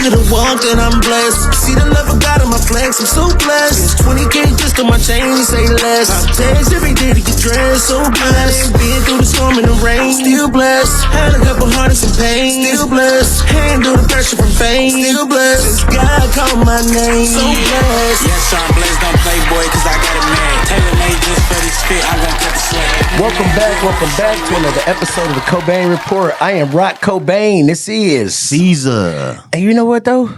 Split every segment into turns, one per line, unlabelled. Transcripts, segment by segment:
to the walk and I'm blessed. See the love of God in my flex, I'm so blessed. 20K just on my chain, say less. Text every day to get dressed, so blessed. Being through the storm and the rain, still blessed. Had a couple heartaches and pain, still blessed. Handle the pressure from fame, still blessed. God called my name, so blessed.
Yes, sir, I'm blessed, don't play boy, cause I got it made. Taylor made just for this fit, I won't cut the sweat.
Welcome back to another episode of the Cobain Report. I am Rocc Cobain. This is
Cezah.
And you know what though?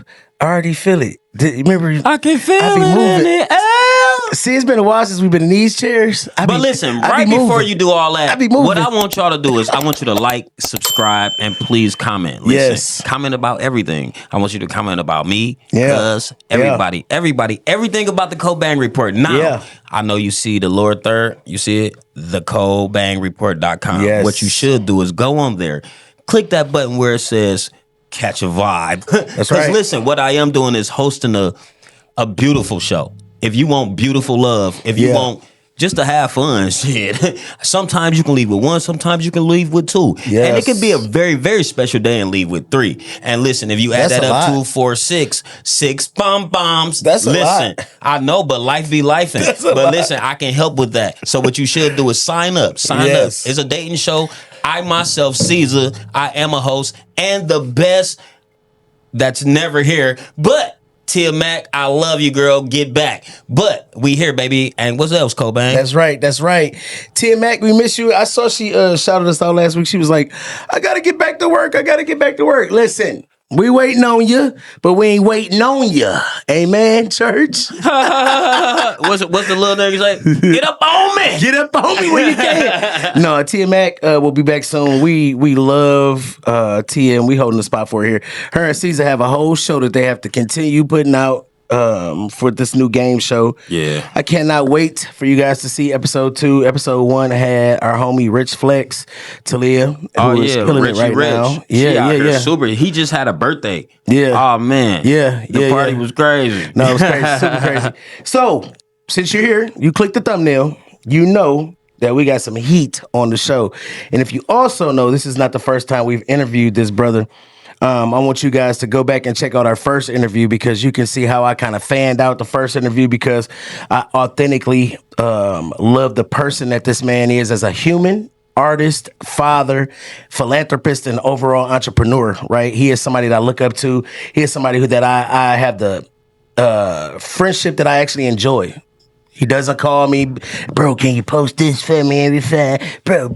I already feel it. Remember,
I can feel
I be
it
moving.
in the air.
See, it's been a while since we've been in these chairs.
But listen, right before you do all that, what I want y'all to do is I want you to like, subscribe, and please comment. Listen, comment about everything. I want you to comment about me, cuz, everybody, everything about the Cobain Report. Now, I know you see the lower third, you see it, the CobainReport.com.
Yes.
What you should do is go on there, click that button where it says catch a vibe.
That's right.
Listen, what I am doing is hosting a beautiful show. If you want beautiful love, if you want just to have fun, shit. Sometimes you can leave with one, sometimes you can leave with two.
Yes.
And it can be a very, very special day and leave with three. And listen, if you add that up to 4, 6 bombs.
That's a lot.
I know, but life be lifing. But listen, I can help with that. So what you should do is sign up. Sign up. It's a dating show. I myself, Cezah, I am a host and the best that's never here. But Tia Mac, I love you, girl. Get back. But we here, baby. And what's else, Cobain?
That's right. Tia Mac, we miss you. I saw she shouted us out last week. She was like, I gotta get back to work. Listen, we waiting on you, but we ain't waiting on you. Amen, church.
What's the little nigga say? Get up on me.
Get up on me when you can. No, Tia Mac will be back soon. We love Tia, and we holding the spot for her here. Her and Cezah have a whole show that they have to continue putting out for this new game show.
Yeah.
I cannot wait for you guys to see episode 2. Episode 1 had our homie Rich Flex, Talia, who is killing it right now. Yeah.
Super. He just had a birthday.
Yeah.
Oh, man. The party was crazy.
No, it was crazy. Super crazy. So, since you're here, you click the thumbnail, you know that we got some heat on the show. And if you also know, this is not the first time we've interviewed this brother. I want you guys to go back and check out our first interview because you can see how I kind of fanned out the first interview because I authentically love the person that this man is as a human, artist, father, philanthropist, and overall entrepreneur, right? He is somebody that I look up to. He is somebody that I have the friendship that I actually enjoy. He doesn't call me, bro, can you post this for me every time? Bro.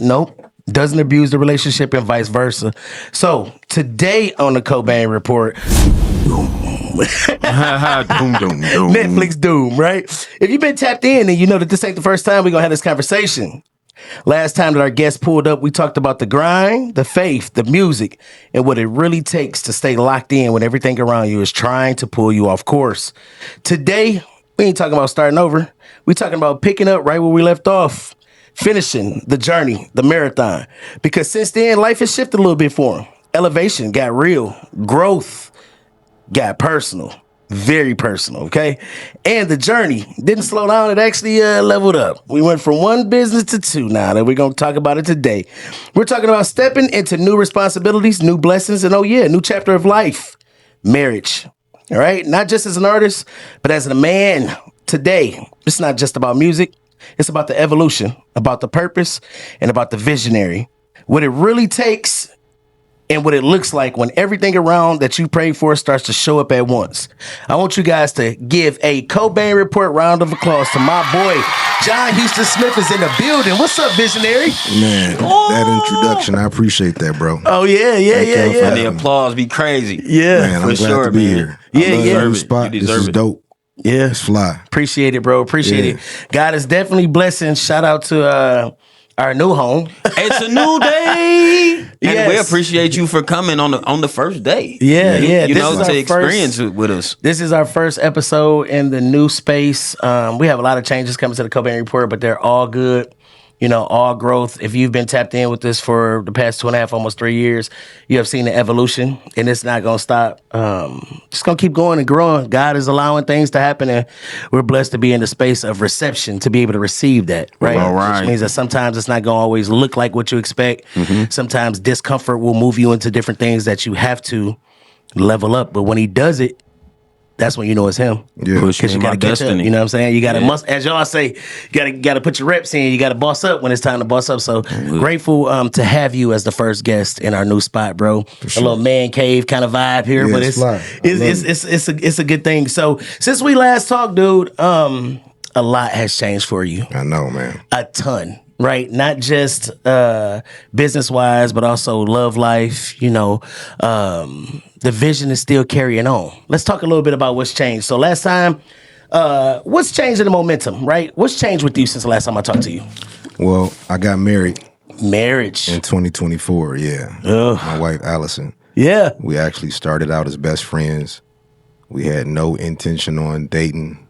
Nope. Doesn't abuse the relationship and vice versa. So today on the Cobain Report, Netflix doom, right? If you've been tapped in and you know that this ain't the first time we're gonna have this conversation. Last time that our guest pulled up, we talked about the grind, the faith, the music, and what it really takes to stay locked in when everything around you is trying to pull you off course. Today, we ain't talking about starting over. We talking about picking up right where we left off. Finishing the journey, the marathon. Because since then, life has shifted a little bit for him. Elevation got real. Growth got personal. Very personal, okay? And the journey didn't slow down. It actually leveled up. We went from one business to 2 now that we're going to talk about it today. We're talking about stepping into new responsibilities, new blessings, and new chapter of life. Marriage, all right? Not just as an artist, but as a man. Today, it's not just about music. It's about the evolution, about the purpose, and about the visionary. What it really takes and what it looks like when everything around that you prayed for starts to show up at once. I want you guys to give a Cobain Report round of applause to my boy, John Houston Smith is in the building. What's up, visionary?
Man, that introduction, I appreciate that, bro.
Oh, yeah.
And the applause be crazy.
Yeah.
Man, I'm glad to be here.
Yeah.
Spot. This is dope.
Yeah.
It's fly.
Appreciate it, bro. Appreciate it. God is definitely blessing. Shout out to our new home.
It's a new day. And we appreciate you for coming on the first day.
Yeah.
You know, to experience it with us.
This is our first episode in the new space. We have a lot of changes coming to the Cobain Report, but they're all good. You know, all growth. If you've been tapped in with this for the past 2.5, almost 3 years, you have seen the evolution, and it's not going to stop. Just going to keep going and growing. God is allowing things to happen, and we're blessed to be in the space of reception, to be able to receive that, right?
All right.
Which means that sometimes it's not going to always look like what you expect. Mm-hmm. Sometimes discomfort will move you into different things that you have to level up. But when he does it, that's when you know it's him.
Yeah.
Push
Because
me
you
in
got
my
to catch up.
destiny.
You know what I'm saying? You got to,
Yeah.
as y'all say, you got to put your reps in. You got to boss up when it's time to boss up. So grateful to have you as the first guest in our new spot, bro.
sure.
A little man cave kind of vibe here,
Yeah,
but
it's fly.
it's a good thing. So since we last talked, dude, a lot has changed for you.
I know, man.
A ton, right? Not just business wise, but also love life. You know, the vision is still carrying on. Let's talk a little bit about what's changed. So last time, what's changed in the momentum, right? What's changed with you since the last time I talked to you?
Well, I got married
Marriage.
in 2024. Yeah,
Ugh.
my wife Allison.
Yeah.
We actually started out as best friends. We had no intention on dating,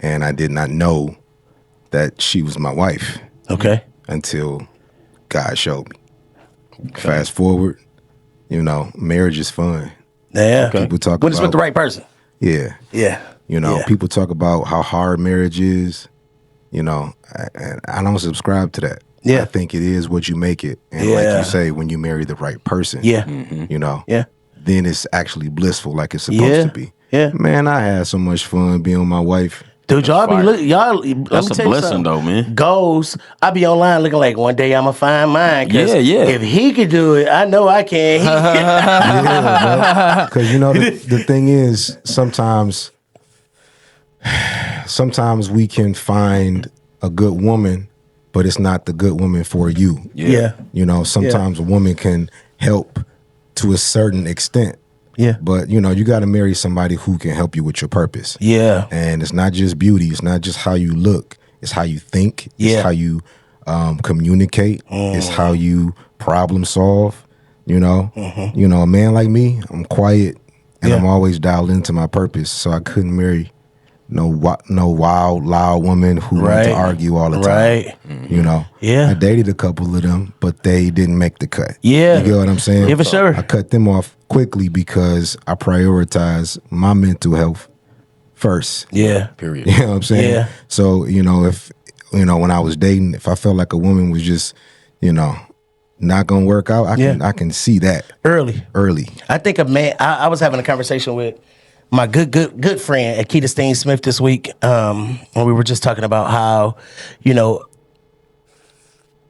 and I did not know that she was my wife
Okay.
until God showed me. Fast forward, you know, marriage is fun.
Yeah.
People talk
when it's with
about-
the right person.
Yeah.
Yeah.
You know,
Yeah.
people talk about how hard marriage is. You know, I don't subscribe to that.
Yeah.
I think it is what you make it. And
Yeah.
like you say, when you marry the right person,
Yeah.
you know,
Yeah.
then it's actually blissful like it's supposed
Yeah.
to be.
Yeah.
Man, I had so much fun being with my wife.
Dude, y'all be
fire.
looking, y'all. let me
That's a
tell you
blessing,
something.
though, man.
Goals. I be online looking like one day I'ma find mine. 'Cause
Yeah.
If he could do it, I know I can.
Because, you know, the thing is, sometimes we can find a good woman, but it's not the good woman for you.
Yeah.
You know, sometimes a woman can help to a certain extent.
Yeah.
But, you know, you got to marry somebody who can help you with your purpose.
Yeah.
And it's not just beauty. It's not just how you look. It's how you think.
Yeah.
It's how you communicate. It's how you problem solve. You know, you know, a man like me, I'm quiet and
Yeah.
I'm always dialed into my purpose. So I couldn't marry no wild, loud woman who wanted
Right.
to argue all the time.
Right.
You know,
Yeah.
I dated a couple of them, but they didn't make the cut.
Yeah.
You get what I'm saying?
Yeah, for sure.
I cut them off quickly because I prioritize my mental health first.
Yeah.
Period.
You know what I'm saying?
Yeah.
So, you know, if, you know, when I was dating, if I felt like a woman was just, you know, not gonna work out, I can see that
Early.
early.
I think a man. I was having a conversation with my good friend Akita Steen Smith this week, and we were just talking about how, you know,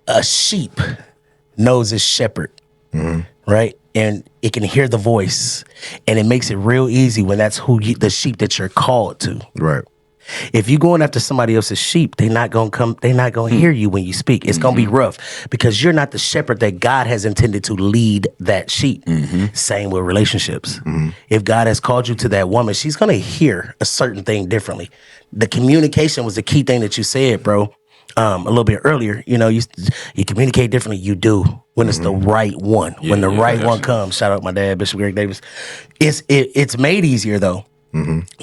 a sheep knows its shepherd, right? And it can hear the voice, and it makes it real easy when that's the sheep that you're called to.
Right.
If you're going after somebody else's sheep, they're not gonna hear you when you speak. It's gonna be rough because you're not the shepherd that God has intended to lead that sheep. Same with relationships. If God has called you to that woman, she's gonna hear a certain thing differently. The communication was the key thing that you said, bro. A little bit earlier, you know, you communicate differently. You do when it's the right one. When the right one comes. Shout out my dad, Bishop Eric Davis. It's made easier though.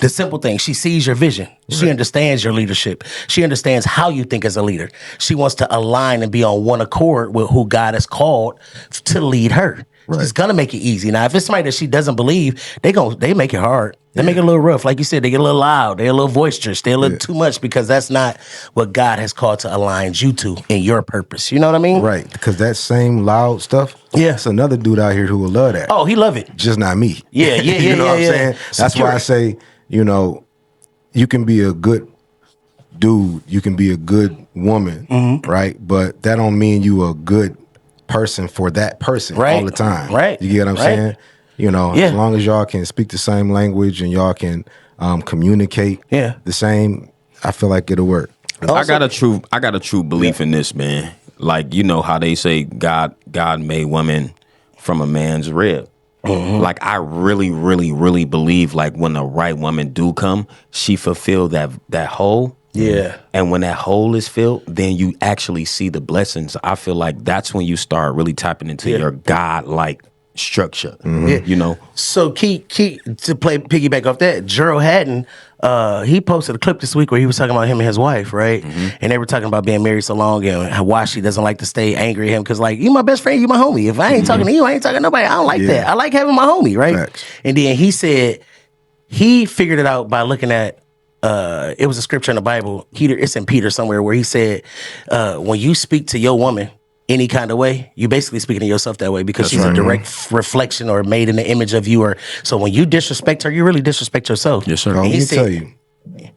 The simple thing, she sees your vision. She understands your leadership. She understands how you think as a leader. She wants to align and be on one accord with who God has called to lead her. She's gonna make it easy. Now, if it's somebody that she doesn't believe, they make it hard. They make it a little rough. Like you said, they get a little loud. They're a little boisterous. They're a little too much because that's not what God has called to align you to in your purpose. You know what I mean?
Right. Because that same loud stuff,
Yeah.
it's another dude out here who will love that.
Oh, he love it.
Just not me.
Yeah.
You know what I'm saying? That's why I say, you know, you can be a good dude, you can be a good woman, right? But that don't mean you a good person for that person all the time.
Right.
You get what I'm saying? You know,
Yeah.
as long as y'all can speak the same language and y'all can communicate the same, I feel like it'll work.
I got a true belief in this, man. Like, you know how they say God made woman from a man's rib. Like, I really, really, really believe like when the right woman do come, she fulfill that hole.
Yeah.
And when that hole is filled, then you actually see the blessings. I feel like that's when you start really tapping into your God-like structure. You know?
So key to piggyback off that, Gerald Haddon, he posted a clip this week where he was talking about him and his wife, right? And they were talking about being married so long and why she doesn't like to stay angry at him because, like, you my best friend, you my homie. If I ain't talking to you, I ain't talking to nobody. I don't like that. I like having my homie, right?
Facts.
And then he said he figured it out by looking at it was a scripture in the Bible. It's in Peter somewhere where he said, when you speak to your woman, any kind of way, you basically speaking to yourself that way because she's a direct reflection or made in the image of you. Or so when you disrespect her, you really disrespect yourself.
Yes, sir.
Let me tell you.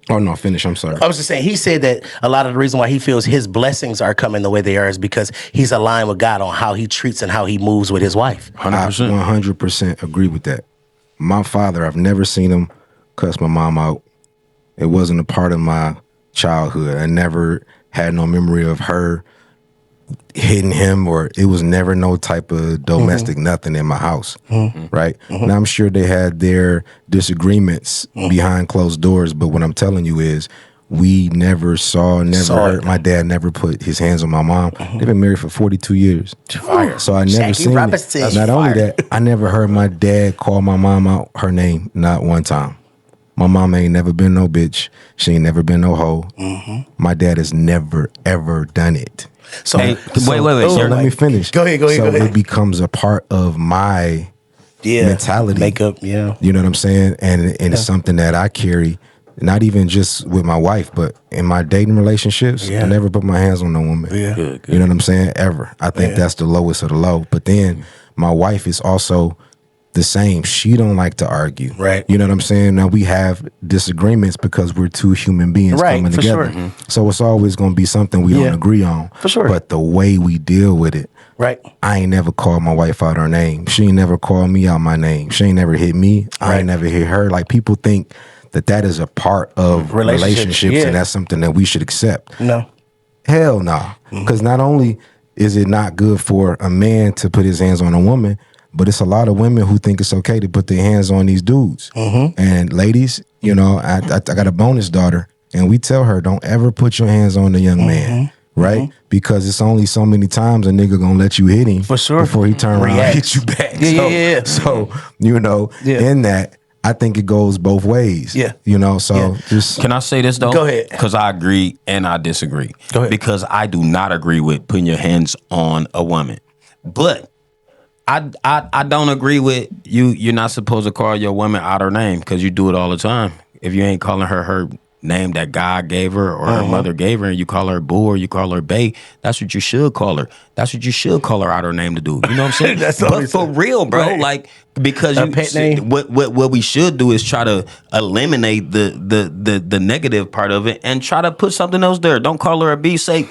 Oh no, finish. I'm sorry.
I was just saying, he said that a lot of the reason why he feels his blessings are coming the way they are is because he's aligned with God on how he treats and how he moves with his wife.
100%.
I 100% agree with that. My father, I've never seen him cuss my mom out. It wasn't a part of my childhood. I never had no memory of her hitting him, or it was never no type of domestic nothing in my house, right? Now, I'm sure they had their disagreements behind closed doors, but what I'm telling you is we never heard. My dad never put his hands on my mom. They've been married for 42 years.
Fire.
So I never
Jackie
seen
Robinson.
it. Not only that, I never heard my dad call my mom out her name, not one time. My mom ain't never been no bitch. She ain't never been no hoe. My dad has never, ever done it.
So,
Hey, wait.
So let me finish.
Go ahead.
So it becomes a part of my mentality.
Makeup, yeah.
You know what I'm saying? And it's something that I carry, not even just with my wife, but in my dating relationships. I never put my hands on no woman.
Yeah.
Good.
You know what I'm saying? Ever. I think that's the lowest of the low. But then my wife is also the same. She don't like to argue.
Right.
You know what I'm saying? Now we have disagreements because we're two human beings coming
for
together.
sure.
So it's always going to be something we don't agree on.
For sure.
But the way we deal with it,
Right.
I ain't never called my wife out her name. She ain't never called me out my name. She ain't never hit me. I ain't never hit her. Like, people think that is a part of relationships and that's something that we should accept.
No.
Hell nah. Because not only is it not good for a man to put his hands on a woman, but it's a lot of women who think it's okay to put their hands on these dudes. And ladies, you know, I got a bonus daughter, and we tell her, don't ever put your hands on a young man, right? Because it's only so many times a nigga gonna let you hit him
For sure.
before he turn around and hit you back.
Yeah.
So, you know, in that, I think it goes both ways.
Yeah.
You know, so just...
Can I say this though?
Go ahead.
Because I agree and I disagree.
Go ahead.
Because I do not agree with putting your hands on a woman. But I don't agree with you. You're not supposed to call your woman out her name because you do it all the time. If you ain't calling her name that God gave her or her mother gave her, and you call her boo or you call her bae, that's what you should call her. That's what you should call her out her name to do. You know what I'm saying? But for real, bro, like, because
A pet name?
what we should do is try to eliminate the negative part of it and try to put something else there. Don't call her a B. Say,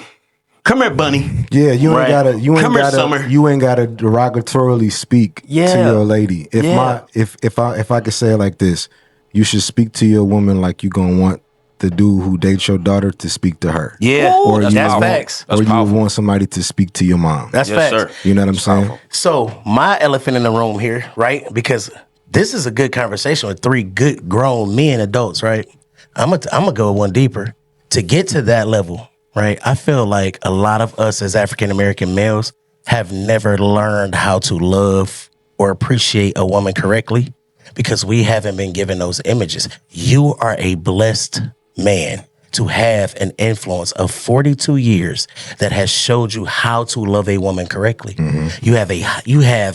come here, bunny.
Yeah, you ain't gotta.
Come here, Summer.
You ain't gotta derogatorily speak to your lady. If I could say it like this, you should speak to your woman like you gonna want the dude who dates your daughter to speak to her.
Yeah.
Or
That's
you
facts.
Or you would want somebody to speak to your mom.
That's
Yes,
facts.
sir.
You know what I'm saying?
So my elephant in the room here, right? Because this is a good conversation with three good grown men, adults, right? I'm gonna go one deeper. To get to that level, right? I feel like a lot of us as African American males have never learned how to love or appreciate a woman correctly because we haven't been given those images. You are a blessed man to have an influence of 42 years that has showed you how to love a woman correctly. You have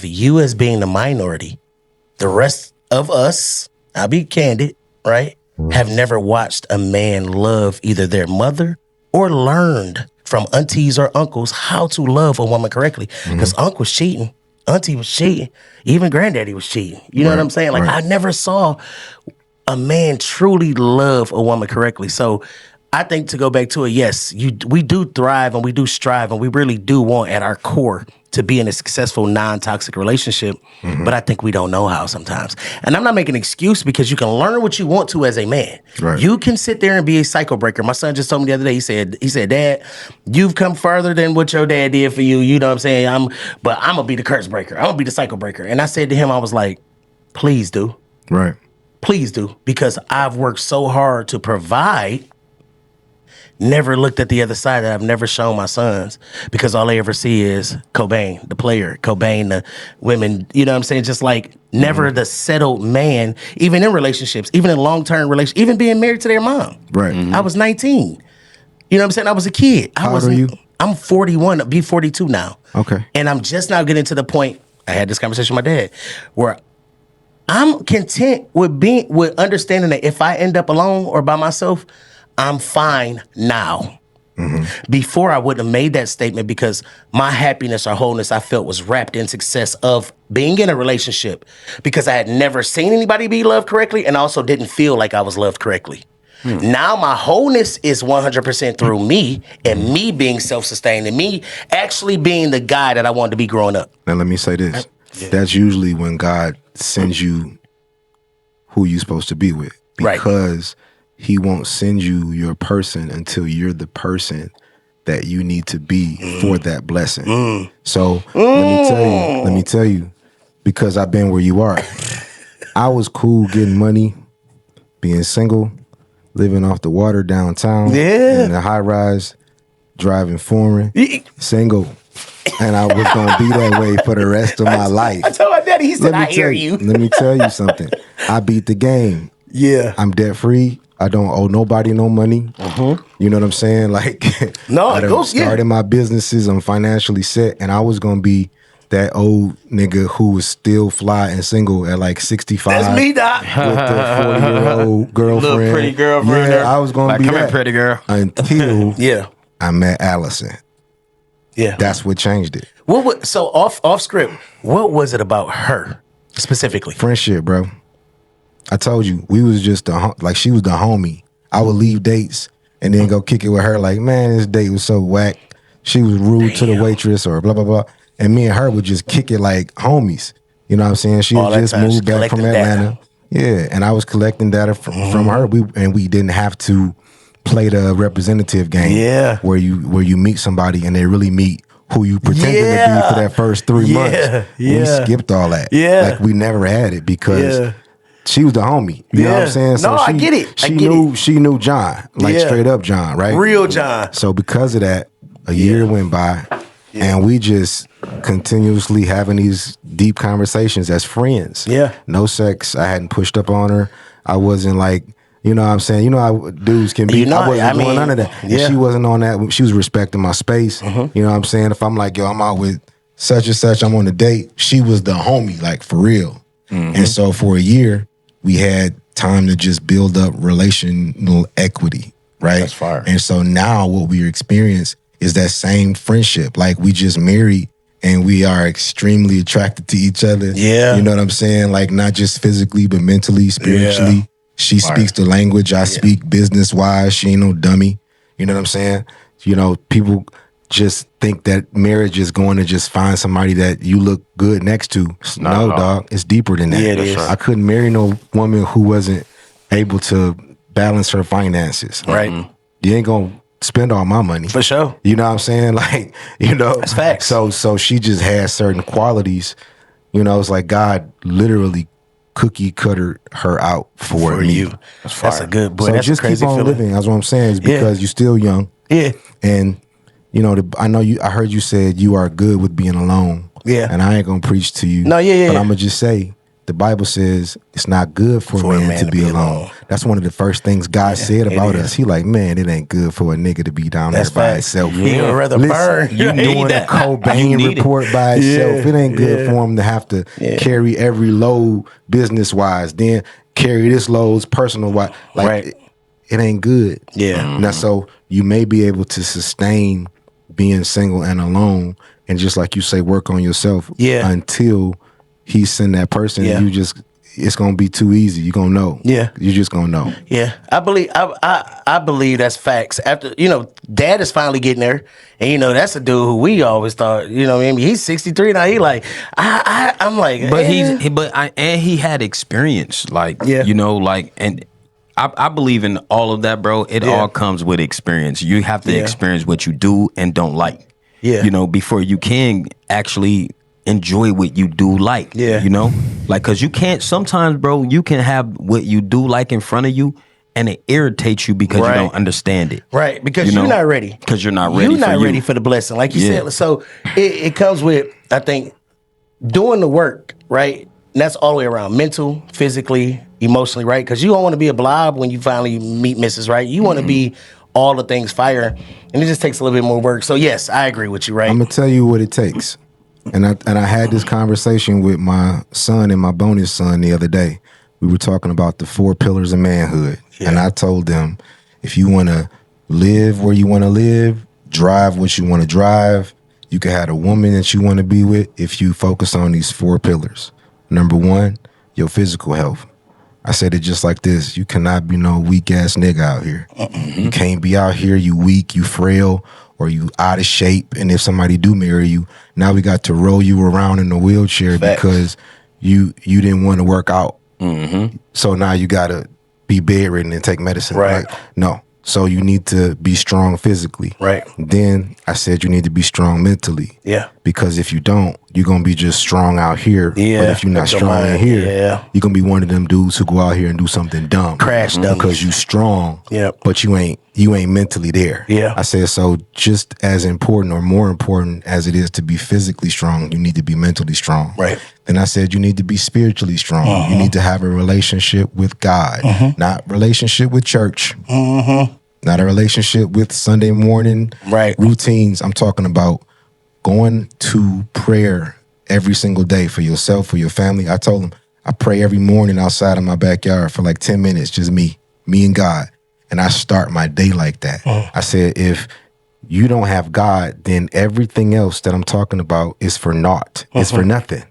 you as being the minority. The rest of us, I'll be candid, right? Have never watched a man love either their mother or learned from aunties or uncles how to love a woman correctly. Because uncle was cheating, auntie was cheating, even granddaddy was cheating. You know what I'm saying? Like, I never saw a man truly love a woman correctly. So I think, to go back to it, yes, we do thrive and we do strive and we really do want at our core to be in a successful, non-toxic relationship. But I think we don't know how sometimes. And I'm not making an excuse, because you can learn what you want to as a man.
Right.
You can sit there and be a cycle breaker. My son just told me the other day, he said, Dad, you've come further than what your dad did for you. You know what I'm saying? But I'm going to be the curse breaker. I'm going to be the cycle breaker. And I said to him, I was like, please do.
Right.
Please do. Because I've worked so hard to provide, never looked at the other side, that I've never shown my sons, because all they ever see is Cobain, the player, Cobain, the women, you know what I'm saying? Just like never the settled man, even in relationships, even in long-term relationships, even being married to their mom.
Right.
I was 19. You know what I'm saying? I was a kid.
How old are you?
I'm 41, I'll be 42 now.
Okay.
And I'm just now getting to the point, I had this conversation with my dad, where I'm content with understanding that if I end up alone or by myself, I'm fine now. Before, I wouldn't have made that statement because my happiness or wholeness I felt was wrapped in success of being in a relationship because I had never seen anybody be loved correctly and also didn't feel like I was loved correctly. Now my wholeness is 100% through me and me being self-sustained and me actually being the guy that I wanted to be growing up.
Now let me say this. That's usually when God sends you who you're supposed to be with. Because he won't send you your person until you're the person that you need to be for that blessing. So let me tell you, because I've been where you are. I was cool getting money, being single, living off the water downtown, in a high rise, driving foreign, single. And I was gonna be that way for the rest of my life. I
told my daddy, he said, I hear you.
Let me tell you something. I beat the game.
Yeah.
I'm debt free. I don't owe nobody no money. You know what I'm saying? Like, I done started my businesses. I'm financially set, and I was gonna be that old nigga who was still fly and single at like 65.
That's me, Doc.
With the 40-year-old girlfriend.
Little pretty girlfriend.
Yeah, I was gonna be
come
that
here, pretty girl.
until
Yeah.
I met Allison.
Yeah.
That's what changed it.
So off script, what was it about her specifically?
Friendship, bro. I told you, we was just like she was the homie. I would leave dates and then go kick it with her. Like, man, this date was so whack. She was rude to the waitress or blah blah blah. And me and her would just kick it like homies. You know what I'm saying? She had just moved back from Atlanta. Yeah, and I was collecting data from her. We didn't have to play the representative game.
Yeah,
where you meet somebody and they really meet who you pretended to be for that first 3 months. We skipped all that. Yeah, like we never had it because she was the homie. You know what I'm saying? So
I get it.
She knew John, like straight up John, right?
Real John.
So because of that, a year went by, and we just continuously having these deep conversations as friends. Yeah, no sex. I hadn't pushed up on her. I wasn't like. You know what I'm saying? You know how dudes can be. I wasn't doing none of that. And she wasn't on that. She was respecting my space. You know what I'm saying? If I'm like, yo, I'm out with such and such, I'm on a date, she was the homie, like for real. And so for a year, we had time to just build up relational equity, right? That's fire. And so now what we experience is that same friendship. Like we just married and we are extremely attracted to each other. Yeah. You know what I'm saying? Like not just physically, but mentally, spiritually. Yeah. She speaks the language. I speak business-wise. She ain't no dummy. You know what I'm saying? You know, people just think that marriage is going to just find somebody that you look good next to. No, dog. It's deeper than that. Yeah, it is. I couldn't marry no woman who wasn't able to balance her finances. Right. You ain't going to spend all my money.
For sure.
You know what I'm saying? Like, you know.
That's facts.
So she just has certain qualities. You know, it's like God literally cookie cutter her out for me.
You. That's a good boy.
So
that's
just
a crazy
keep on
feeling.
living. That's what I'm saying. Is because you're still young. Yeah. And you know, I know you. I heard you said you are good with being alone. Yeah. And I ain't gonna preach to you. No. Yeah. But I'm gonna just say the Bible says it's not good for a man to be alone. That's one of the first things God said about us. He like, man, it ain't good for a nigga to be down there by himself.
He would rather burn.
You doing a Cobain Report by himself. It ain't good for him to have to carry every load business wise, then carry this loads personal wise. Like it ain't good. Yeah. Now so you may be able to sustain being single and alone, and just like you say, work on yourself until he send that person. You just, it's gonna be too easy. You're gonna know. Yeah, you're just gonna know.
Yeah, I believe that's facts. After Dad is finally getting there, and that's a dude who we always thought. What I mean, he's 63 now. He like I'm like,
but he had experience. Like and I believe in all of that, bro. It all comes with experience. You have to experience what you do and don't like. Yeah, before you can actually enjoy what you do like. Yeah. Like, cause you can't sometimes, bro, you can have what you do like in front of you and it irritates you because you don't understand it.
Right. Because you're not ready.
Because you're not ready.
You're not ready for the blessing. Like you said. So it comes with, I think, doing the work, right? And that's all the way around. Mental, physically, emotionally, right? Because you don't want to be a blob when you finally meet Mrs. Right. You want to be all the things fire. And it just takes a little bit more work. So yes, I agree with you, right?
I'm gonna tell you what it takes. And I had this conversation with my son and my bonus son the other day. We were talking about the 4 pillars of manhood. Yeah. And I told them, if you want to live where you want to live, drive what you want to drive. You can have a woman that you want to be with if you focus on these 4 pillars. Number 1, your physical health. I said it just like this. You cannot be no weak ass nigga out here. You can't be out here, you weak, you frail, or you out of shape. And if somebody do marry you, now we got to roll you around in a wheelchair because you didn't want to work out. So now you got to be bedridden and take medicine.
Right.
Like, no. So you need to be strong physically.
Right.
Then I said you need to be strong mentally.
Yeah.
Because if you don't, you're going to be just strong out here.
Yeah.
But if you're not strong in here, you're going to be one of them dudes who go out here and do something dumb.
Crash dumb.
Because you strong,
Yep.
but you ain't mentally there.
Yeah.
I said, so just as important or more important as it is to be physically strong, you need to be mentally strong.
Right.
Then I said you need to be spiritually strong. You need to have a relationship with God, not relationship with church. Not a relationship with Sunday morning routines. I'm talking about going to prayer every single day for yourself, for your family. I told him I pray every morning outside of my backyard for like 10 minutes, just me and God. And I start my day like that. I said, if you don't have God, then everything else that I'm talking about is for naught. It's for nothing.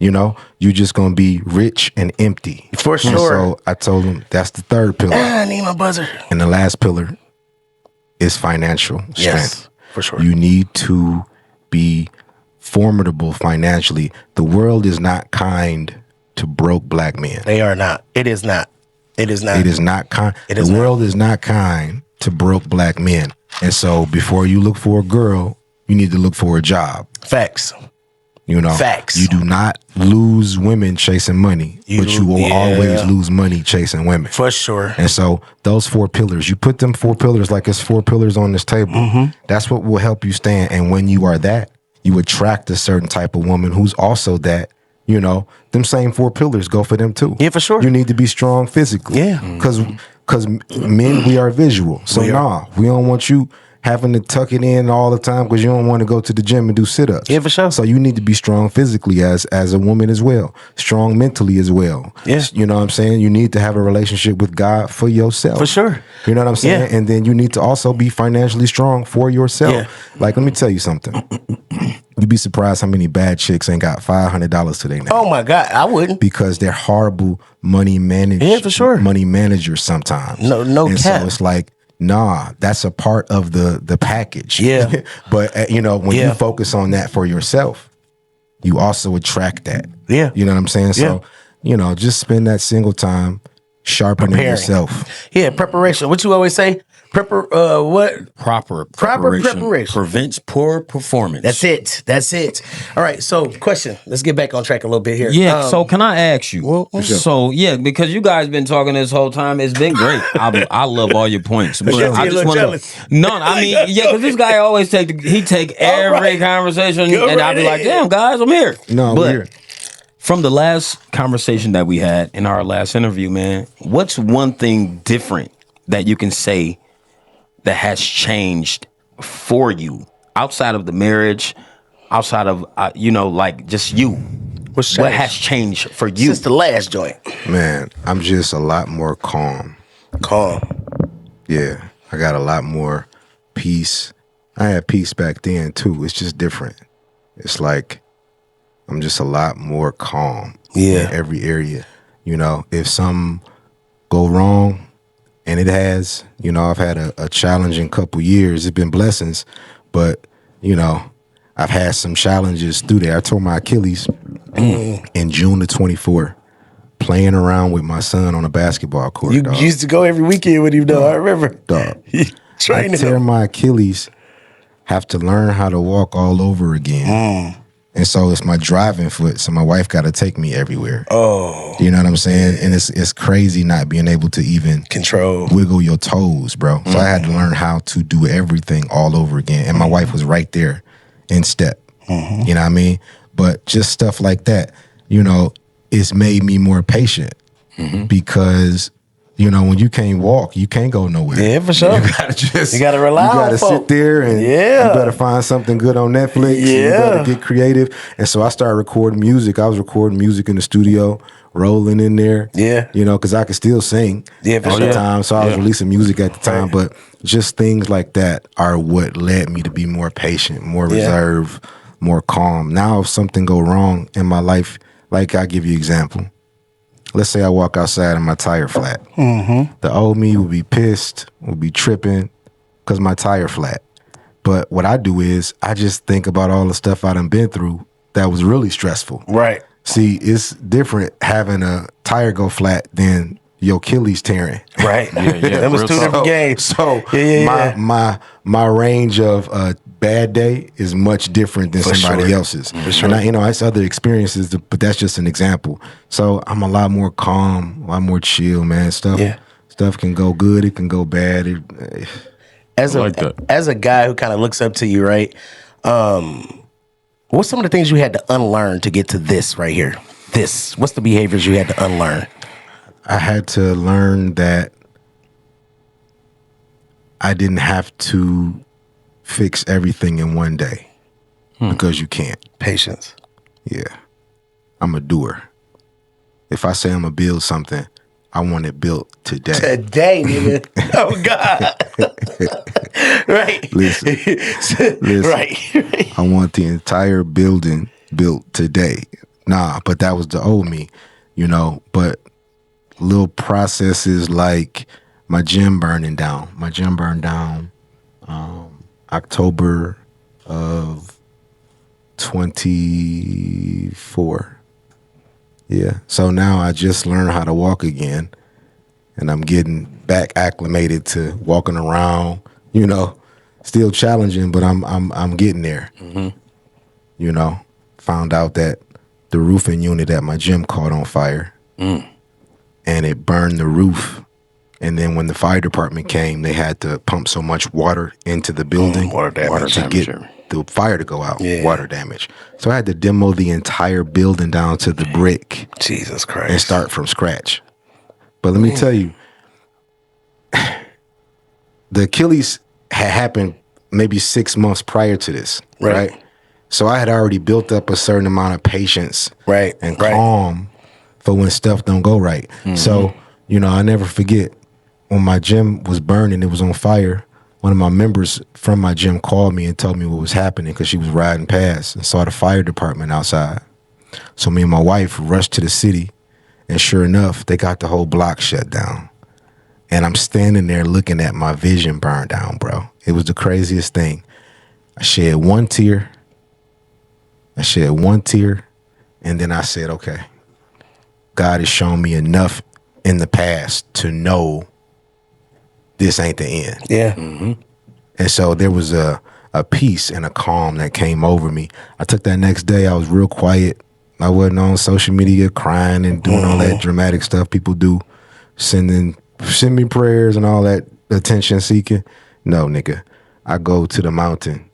You know, you're just going to be rich and empty.
For sure.
And so I told him that's the 3rd pillar.
I need my buzzer.
And the last pillar is financial strength.
Yes, for sure.
You need to be formidable financially. The world is not kind to broke black men.
They are not. It is not. It is not.
It is not kind. The world is not kind to broke black men. And so before you look for a girl, you need to look for a job.
Facts.
You know,
Facts.
You do not lose women chasing money, but you will always lose money chasing women.
For sure.
And so those 4 pillars, you put them 4 pillars like it's 4 pillars on this table. That's what will help you stand. And when you are that, you attract a certain type of woman who's also that. You know, them same 4 pillars go for them too.
Yeah, for sure.
You need to be strong physically.
Yeah.
Because men, we are visual. So we don't want you having to tuck it in all the time because you don't want to go to the gym and do sit-ups.
Yeah, for sure.
So you need to be strong physically as a woman as well. Strong mentally as well.
Yeah.
You know what I'm saying? You need to have a relationship with God for yourself.
For sure.
You know what I'm saying?
Yeah.
And then you need to also be financially strong for yourself.
Yeah.
Like, let me tell you something. You'd be surprised how many bad chicks ain't got $500 to their name.
Oh my God, I wouldn't.
Because they're horrible money managers.
Yeah, for sure.
Money managers sometimes.
No
and
cap.
so it's like, nah, that's a part of the package.
Yeah.
But you know, when you focus on that for yourself, you also attract that.
Yeah.
You know what I'm saying? So,
Yeah.
you know, just spend that single time sharpening
Preparing.
yourself.
Yeah, preparation. What you always say? What?
Proper
preparation
prevents poor performance.
That's it. All right. So, question. Let's get back on track a little bit here.
Yeah. So can I ask you?
Well,
so yeah, because you guys been talking this whole time, it's been great. I love all your points. But
sure.
I
You're a
just
little
want
jealous.
to. No, I mean, yeah, because this guy always take every conversation,
Go
and
right
I'll be like,
ahead.
damn, guys, I'm here.
No,
but
we're here.
from the last conversation that we had in our last interview, man, what's one thing different that you can say that has changed for you outside of the marriage, outside of like just you? What has changed for you
Since the last joint?
Man, I'm just a lot more calm.
Calm.
Yeah. I got a lot more peace. I had peace back then too. It's just different. It's like I'm just a lot more calm in every area. You know, if something go wrong, and it has, you know, I've had a challenging couple years. It's been blessings, but, you know, I've had some challenges through there. I tore my Achilles in June of 24, playing around with my son on a basketball court.
You
dog.
used to go every weekend with him, though. I remember.
Dog. I
Training
tear
him.
my Achilles, have to learn how to walk all over again. And so it's my driving foot, so my wife got to take me everywhere.
Oh.
You know what I'm saying? And it's crazy not being able to even
Control.
wiggle your toes, bro. So I had to learn how to do everything all over again. And my wife was right there in step. You know what I mean? But just stuff like that, you know, it's made me more patient because you know, when you can't walk, you can't go nowhere.
Yeah, for sure. You gotta rely on
You gotta
folk.
sit there and you better find something good on Netflix.
Yeah.
You better get creative. And so I started recording music. I was recording music in the studio, rolling in there.
Yeah.
You know, because I could still sing at the time. So I was releasing music at the time. But just things like that are what led me to be more patient, more reserved, more calm. Now if something go wrong in my life, like I give you an example. Let's say I walk outside and my tire flat. The old me would be pissed, would be tripping because my tire flat. But what I do is I just think about all the stuff I done been through that was really stressful.
Right.
See, it's different having a tire go flat than your Achilles tearing.
Right. That was two different games.
So my range of bad day is much different than somebody else's. For sure. And I, you know, it's other experiences, but that's just an example. So I'm a lot more calm, a lot more chill, man. Stuff can go good, it can go bad.
As a guy who kind of looks up to you, right? What's some of the things you had to unlearn to get to this right here? What's the behaviors you had to unlearn?
I had to learn that I didn't have to fix everything in one day because you can't.
Patience.
Yeah. I'm a doer. If I say I'm going to build something, I want it built today.
Today, nigga. Oh, God. Right.
Listen.
Right.
I want the entire building built today. Nah, but that was the old me, you know. But little processes like my gym burning down. My gym burned down October of 24. Yeah. So now I just learned how to walk again, and I'm getting back acclimated to walking around, you know, still challenging, but I'm getting there. You know, found out that the roofing unit at my gym caught on fire and it burned the roof. And then when the fire department came, they had to pump so much water into the building to get the fire to go out. Water damage. So I had to demo the entire building down to the brick.
Jesus Christ.
And start from scratch. But let me tell you, the Achilles had happened maybe 6 months prior to this, right? So I had already built up a certain amount of patience and calm for when stuff don't go right. So, you know, I never forget when my gym was burning, it was on fire. One of my members from my gym called me and told me what was happening because she was riding past and saw the fire department outside. So me and my wife rushed to the city, and sure enough, they got the whole block shut down. And I'm standing there looking at my vision burn down, bro. It was the craziest thing. I shed one tear, and then I said, okay, God has shown me enough in the past to know this ain't the end.
Yeah.
And so there was a peace and a calm that came over me. I took that next day. I was real quiet. I wasn't on social media crying and doing all that dramatic stuff people do, send me prayers and all that attention seeking. No, nigga. I go to the mountain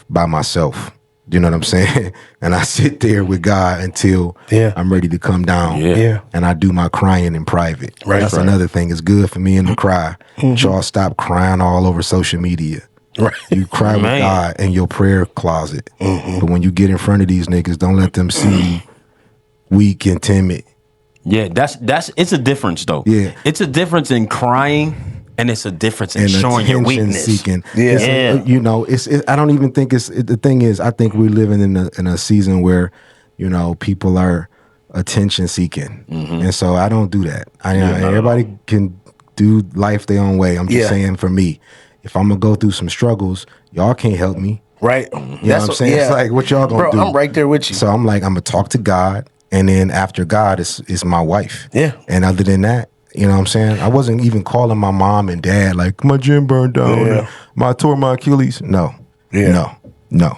by myself. You know what I'm saying? And I sit there with God until I'm ready to come down. And I do my crying in private. That's another thing. It's good for me to cry. Y'all stop crying all over social media. You cry with God in your prayer closet. But when you get in front of these niggas, don't let them see you weak and timid.
Yeah, that's it's a difference though.
Yeah.
It's a difference in crying. And it's a difference in showing your weakness.
Seeking. You know, I don't even think the thing is, I think we're living in a season where, you know, people are attention seeking. And so I don't do that. Everybody can do life their own way. I'm just saying for me, if I'm going to go through some struggles, y'all can't help me.
Right.
You know what I'm saying? It's like, what y'all going to do?
I'm right there with you.
So I'm like, I'm going to talk to God. And then after God, it's my wife.
Yeah.
And other than that, you know what I'm saying? I wasn't even calling my mom and dad like, my gym burned down. I tore my Achilles. No. No.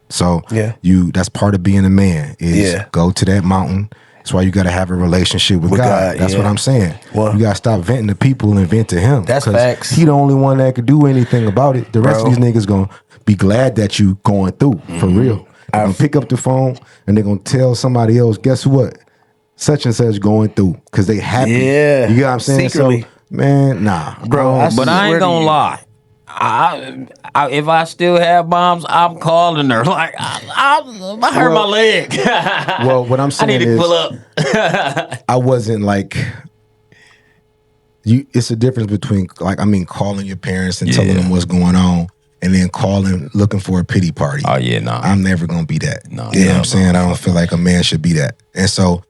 So that's part of being a man is go to that mountain. That's why you got to have a relationship with God. That's what I'm saying. Well, you got to stop venting to people and vent to him.
That's facts.
He the only one that could do anything about it. The rest of these niggas going to be glad that you going through, for real. They're going to pick up the phone and they're going to tell somebody else, guess what? such and such going through because they happy.
Yeah.
You get what I'm saying?
Secretly.
So, man, nah.
Bro,
But I ain't gonna lie. If I still have moms, I'm calling her. Like I hurt my leg.
Well, what I'm
I
saying
need to
is,
pull up.
I wasn't like you. It's a difference between calling your parents and telling them what's going on, and then calling looking for a pity party.
Oh yeah, nah.
I'm never gonna be that.
No,
you know what I'm saying? I don't feel like a man should be that. And so,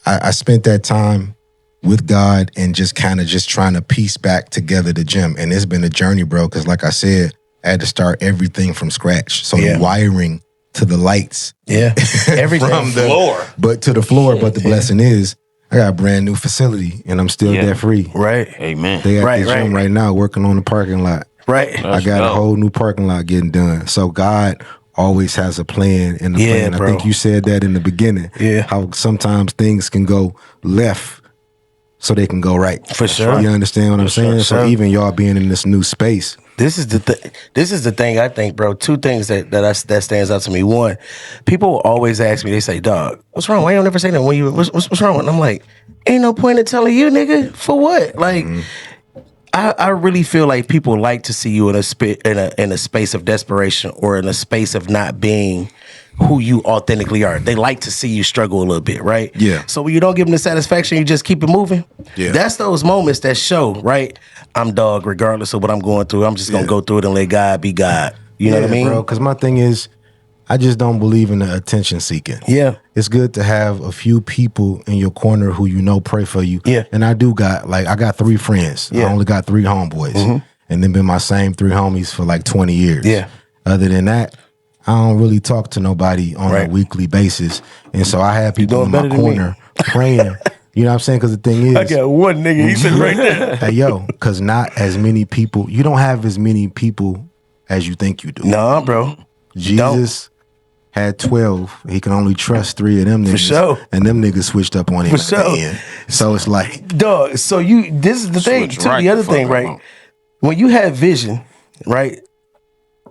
I spent that time with God and just kind of just trying to piece back together the gym. And it's been a journey, bro, because like I said, I had to start everything from scratch. So the wiring to the lights.
Yeah. Everything.
From the floor.
But to the floor. But the blessing is I got a brand new facility and I'm still debt free.
Right.
Amen.
They at the gym right now working on the parking lot.
Right.
I got a whole new parking lot getting done. So God always has a plan in the plan.
bro.
I think you said that in the beginning.
Yeah.
How sometimes things can go left so they can go right.
For sure.
You understand what I'm saying?
sure.
So even y'all being in this new space.
This is the thing I think, bro. Two things that stands out to me. One, people will always ask me, they say, dog, what's wrong? Why you don't never say that when you what's wrong? And I'm like, ain't no point in telling you, nigga. For what? Like I really feel like people like to see you in a space of desperation or in a space of not being who you authentically are. They like to see you struggle a little bit, right?
Yeah.
So when you don't give them the satisfaction, you just keep it moving.
Yeah.
That's those moments that show, right? I'm dog, regardless of what I'm going through. I'm just gonna go through it and let God be God. You know what I mean?
Bro, because my thing is, I just don't believe in the attention seeking.
Yeah.
It's good to have a few people in your corner who pray for you.
Yeah.
And I got 3 friends.
Yeah.
I only got 3 homeboys. And they've been my same 3 homies for like 20 years.
Yeah.
Other than that, I don't really talk to nobody on a weekly basis. And so I have people in my corner praying. You know what I'm saying? Because the thing is,
I got one nigga, he sitting right there.
hey, yo, because not as many people, you don't have as many people as you think you do.
Nah, bro.
Jesus had 12. He can only trust 3 of them niggas.
For sure.
And them niggas switched up on him.
For sure.
End. So it's like,
Dog, so this is the thing,
Switch
too,
right
the other
the fuck
thing, right?
on.
When you have vision, right?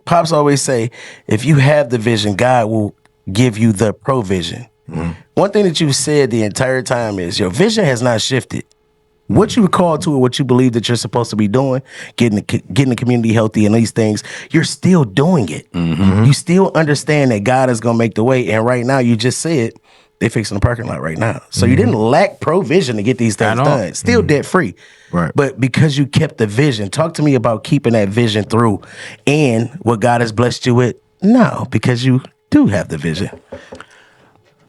Pops always say, if you have the vision, God will give you the provision. One thing that you said the entire time is your vision has not shifted. What you call to it, what you believe that you're supposed to be doing, getting the community healthy and these things, you're still doing it. You still understand that God is going to make the way. And right now, you just said they fixing the parking lot right now. So you didn't lack provision to get these things done. Still debt free.
Right.
But because you kept the vision, talk to me about keeping that vision through and what God has blessed you with. No, because you do have the vision.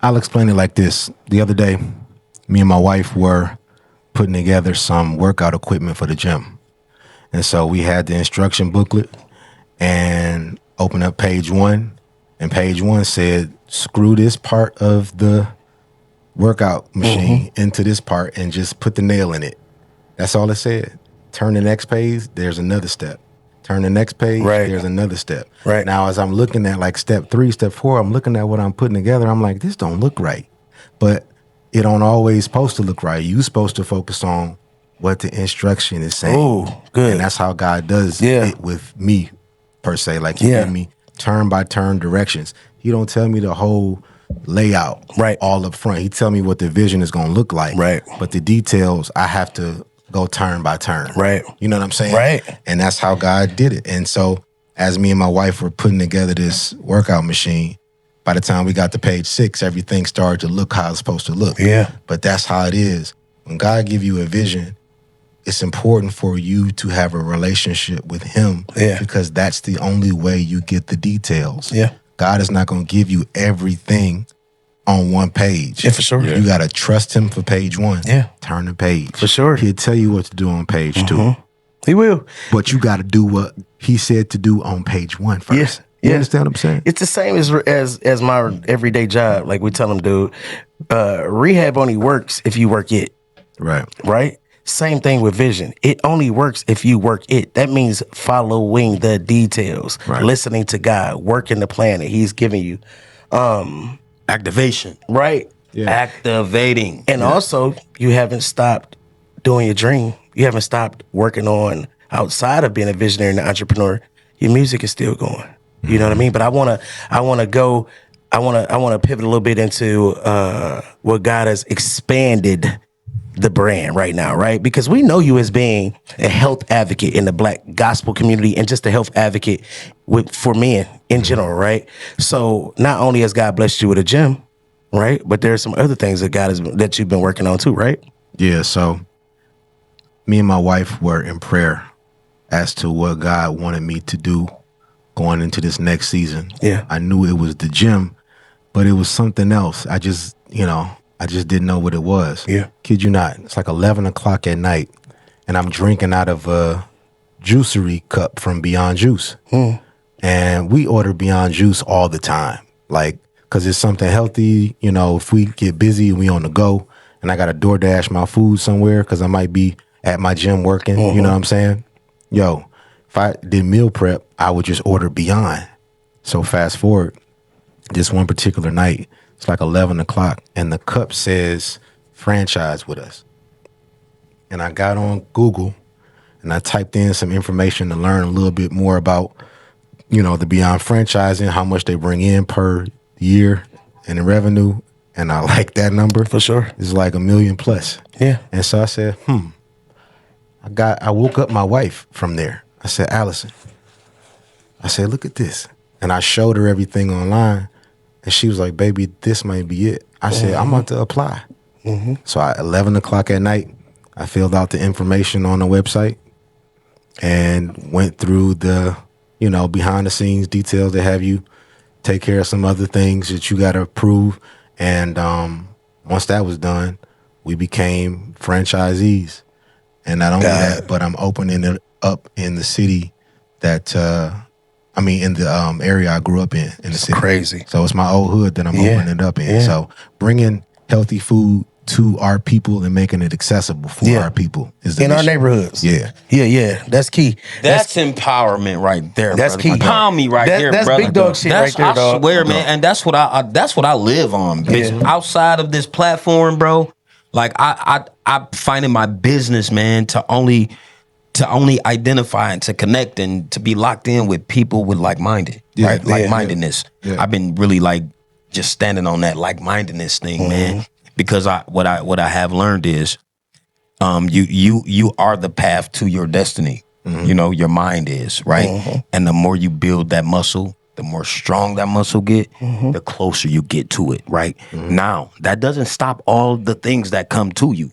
I'll explain it like this. The other day, me and my wife were putting together some workout equipment for the gym. And so we had the instruction booklet and opened up page 1. And page 1 said, screw this part of the workout machine into this part and just put the nail in it. That's all it said. Turn the next page, there's another step. Turn the next page, there's another step.
Right.
Now, as I'm looking at like step 3, step 4, I'm looking at what I'm putting together. I'm like, this don't look right. But it don't always supposed to look right. You supposed to focus on what the instruction is saying.
Oh, good.
And that's how God does it with me, per se. Like he give me turn by turn directions. He don't tell me the whole layout all up front. He tell me what the vision is going to look like.
Right.
But the details, I have to go turn by turn.
Right.
You know what I'm saying?
Right.
And that's how God did it. And so as me and my wife were putting together this workout machine, by the time we got to page 6, everything started to look how it's supposed to look.
Yeah.
But that's how it is. When God give you a vision, it's important for you to have a relationship with him because that's the only way you get the details.
Yeah.
God is not going to give you everything on one page.
Yeah, for sure.
You got to trust him for page 1.
Yeah.
Turn the page.
For sure.
He'll tell you what to do on page 2.
He will.
But you got to do what he said to do on page 1 first. You understand what I'm saying?
It's the same as my everyday job. Like we tell them, dude, rehab only works if you work it.
Right.
Right? Same thing with vision. It only works if you work it. That means following the details, listening to God, working the plan that he's giving you.
Activation.
Right.
Yeah.
Activating.
And also, you haven't stopped doing your dream. You haven't stopped working on outside of being a visionary and an entrepreneur. Your music is still going. You know what I mean? But I wanna go I wanna pivot a little bit into what God has expanded the brand right now, right? Because we know you as being a health advocate in the Black gospel community and just a health advocate for men in general, right? So not only has God blessed you with a gym, right, but there are some other things that you've been working on too, right?
Yeah, so me and my wife were in prayer as to what God wanted me to do going into this next season.
Yeah.
I knew it was the gym, but it was something else. I just didn't know what it was.
Yeah.
Kid you not. It's like 11 o'clock at night, and I'm drinking out of a juicery cup from Beyond Juice. And we order Beyond Juice all the time, like, because it's something healthy. You know, if we get busy and we on the go, and I got to DoorDash my food somewhere because I might be at my gym working, you know what I'm saying? Yo, if I did meal prep, I would just order Beyond. So fast forward, this one particular night, it's like 11 o'clock, and the cup says franchise with us. And I got on Google, and I typed in some information to learn a little bit more about, the Beyond franchising, how much they bring in per year and the revenue. And I like that number.
For sure.
It's like $1 million plus.
Yeah.
And so I said, I woke up my wife from there. I said, Allison, I said, look at this. And I showed her everything online. And she was like, baby, this might be it. I said, I'm about to apply. So at 11 o'clock at night, I filled out the information on the website and went through the, behind the scenes details that have you take care of some other things that you got to approve. And once that was done, we became franchisees. And not only that, but I'm opening it up in the city that, in the area I grew up in the city.
Crazy.
So it's my old hood that I'm opening it up in. Yeah. So bringing healthy food to our people and making it accessible for our people is the
in
mission.
Our neighborhoods.
Yeah.
That's key.
That's empowerment right there.
That's
brother.
key.
Pound me right there,
that's
brother.
Big dog shit right there, dog.
I swear, man, and that's what I live on, bitch.
Yeah.
Outside of this platform, bro, like I find in my business, man, to only identify and to connect and to be locked in with people with like-mindedness.
Yeah.
I've been really like just standing on that like-mindedness thing, man. Because what I have learned is, you are the path to your destiny. Your mind is, right? And the more you build that muscle, the more strong that muscle get, the closer you get to it, right? Now, that doesn't stop all the things that come to you.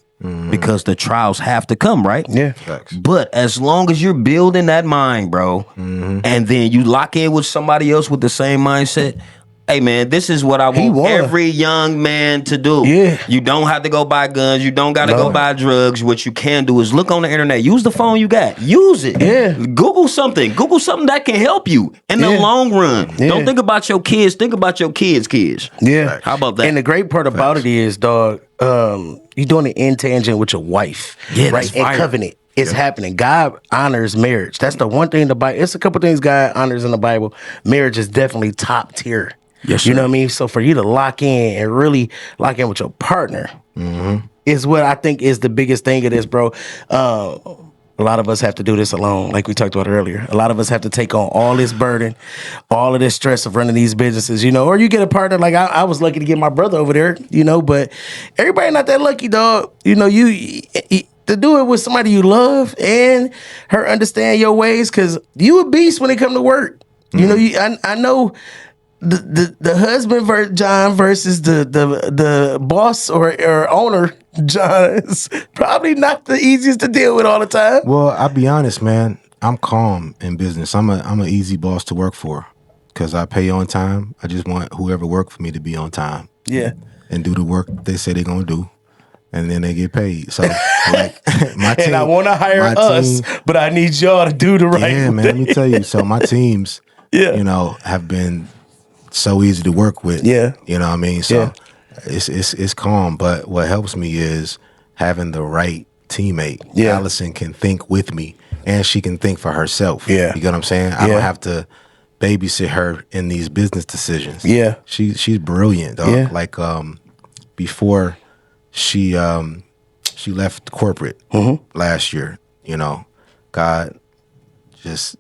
Because the trials have to come, right?
Yeah.
Facts.
But as long as you're building that mind, bro, and then you lock in with somebody else with the same mindset, hey man, this is what I want every young man to do.
Yeah.
You don't have to go buy guns. You don't got to go buy drugs. What you can do is look on the internet. Use the phone you got. Use it.
Yeah.
Google something. Google something that can help you in the long run.
Yeah.
Don't think about your kids. Think about your kids.
Yeah.
How about that?
And the great part about it is, dog, you're doing it in tangent with your wife.
Yeah,
right?
that's
And
fire.
covenant. It's happening. God honors marriage. That's the one thing the Bible. It's a couple things God honors in the Bible. Marriage is definitely top tier.
Yes,
you
sir.
know what I mean? So for you to lock in and really lock in with your partner is what I think is the biggest thing of this, bro. A lot of us have to do this alone, like we talked about earlier. A lot of us have to take on all this burden, all of this stress of running these businesses, or you get a partner. Like I was lucky to get my brother over there, but everybody not that lucky, dog. You to do it with somebody you love and her understand your ways, because you a beast when it come to work. I know the husband John versus the boss or owner John is probably not the easiest to deal with all the time.
Well, I'll be honest, man. I'm calm in business. I'm an easy boss to work for because I pay on time. I just want whoever work for me to be on time.
Yeah.
And do the work they say they're gonna do. And then they get paid. So like my team,
and I want to hire us, but I need y'all to do the right thing.
Yeah, man. Let me tell you. So my teams, have been so easy to work with.
Yeah.
You know what I mean? So it's calm. But what helps me is having the right teammate.
Yeah.
Allison can think with me and she can think for herself.
Yeah.
You get what I'm saying? I don't have to babysit her in these business decisions.
Yeah.
She's brilliant, dog.
Yeah.
Like before she left corporate last year, God just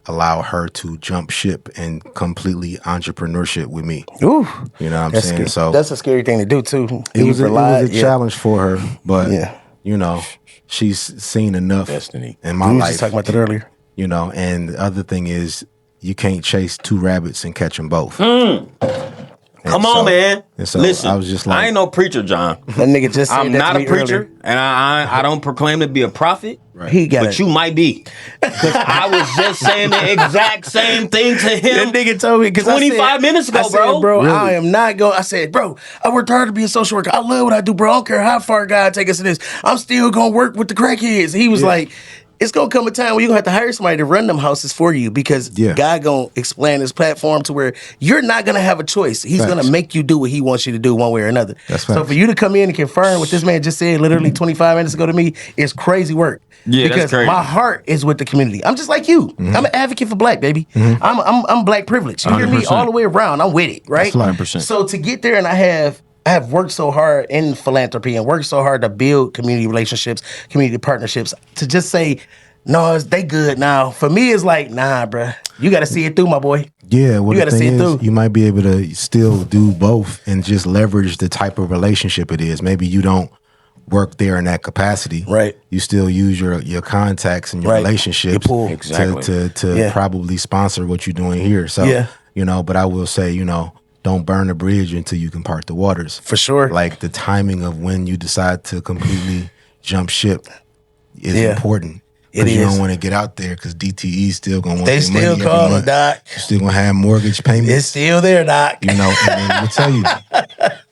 allow her to jump ship and completely entrepreneurship with me.
Ooh,
you know what I'm
that's
saying?
scary.
So
that's a scary thing to do too.
it was a challenge for her, but
Yeah.
you know, she's seen enough
Destiny.
in my
We were
life.
just talking about that earlier.
You know, and the other thing is you can't chase two rabbits and catch them both.
Come on, man.
And so
Listen,
I was just like,
I ain't no preacher, John.
That nigga just said
I'm
that
not
to
a
me
preacher,
earlier.
and I don't proclaim to be a prophet.
He got
But you might be. Because I was just saying the exact same thing to him.
That nigga told me
25 minutes ago,
I said,
bro.
Really?
I am not going. I said, bro, I worked hard to be a social worker. I love what I do, bro. I don't care how far God take us in this. I'm still gonna work with the crackheads. He was like, it's gonna come a time where you're gonna have to hire somebody to run them houses for you because God gonna explain his platform to where you're not gonna have a choice. He's gonna make you do what he wants you to do one way or another.
That's
so
facts.
for you to come in and confirm what this man just said literally 25 minutes ago to me is crazy work.
Yeah, that's
because
crazy.
my heart is with the community. I'm just like you. I'm an advocate for black, baby. I'm black privilege. You hear me
100%.
all the way around. I'm with it, right?
That's
100%.
So to get there, and I have worked so hard in philanthropy and worked so hard to build community relationships, community partnerships. To just say, no, they good now. For me, it's like, nah, bruh. You got to see it through, my boy.
yeah, well,
You
the
gotta see
thing
it
is,
through.
you might be able to still do both and just leverage the type of relationship it is. Maybe you don't work there in that capacity.
Right.
You still use your contacts and your
Right.
relationships
Your pull.
Exactly.
to probably sponsor what you're doing here. So,
Yeah.
you know, but I will say, you know, don't burn the bridge until you can part the waters.
For sure.
Like the timing of when you decide to completely jump ship is
Yeah.
important.
It
Because you
is.
don't want to get out there because DTE still going to want
They
their
still
money every
calling,
month.
Doc.
You still going to have mortgage payments.
It's still there, Doc.
You know, and let me tell you,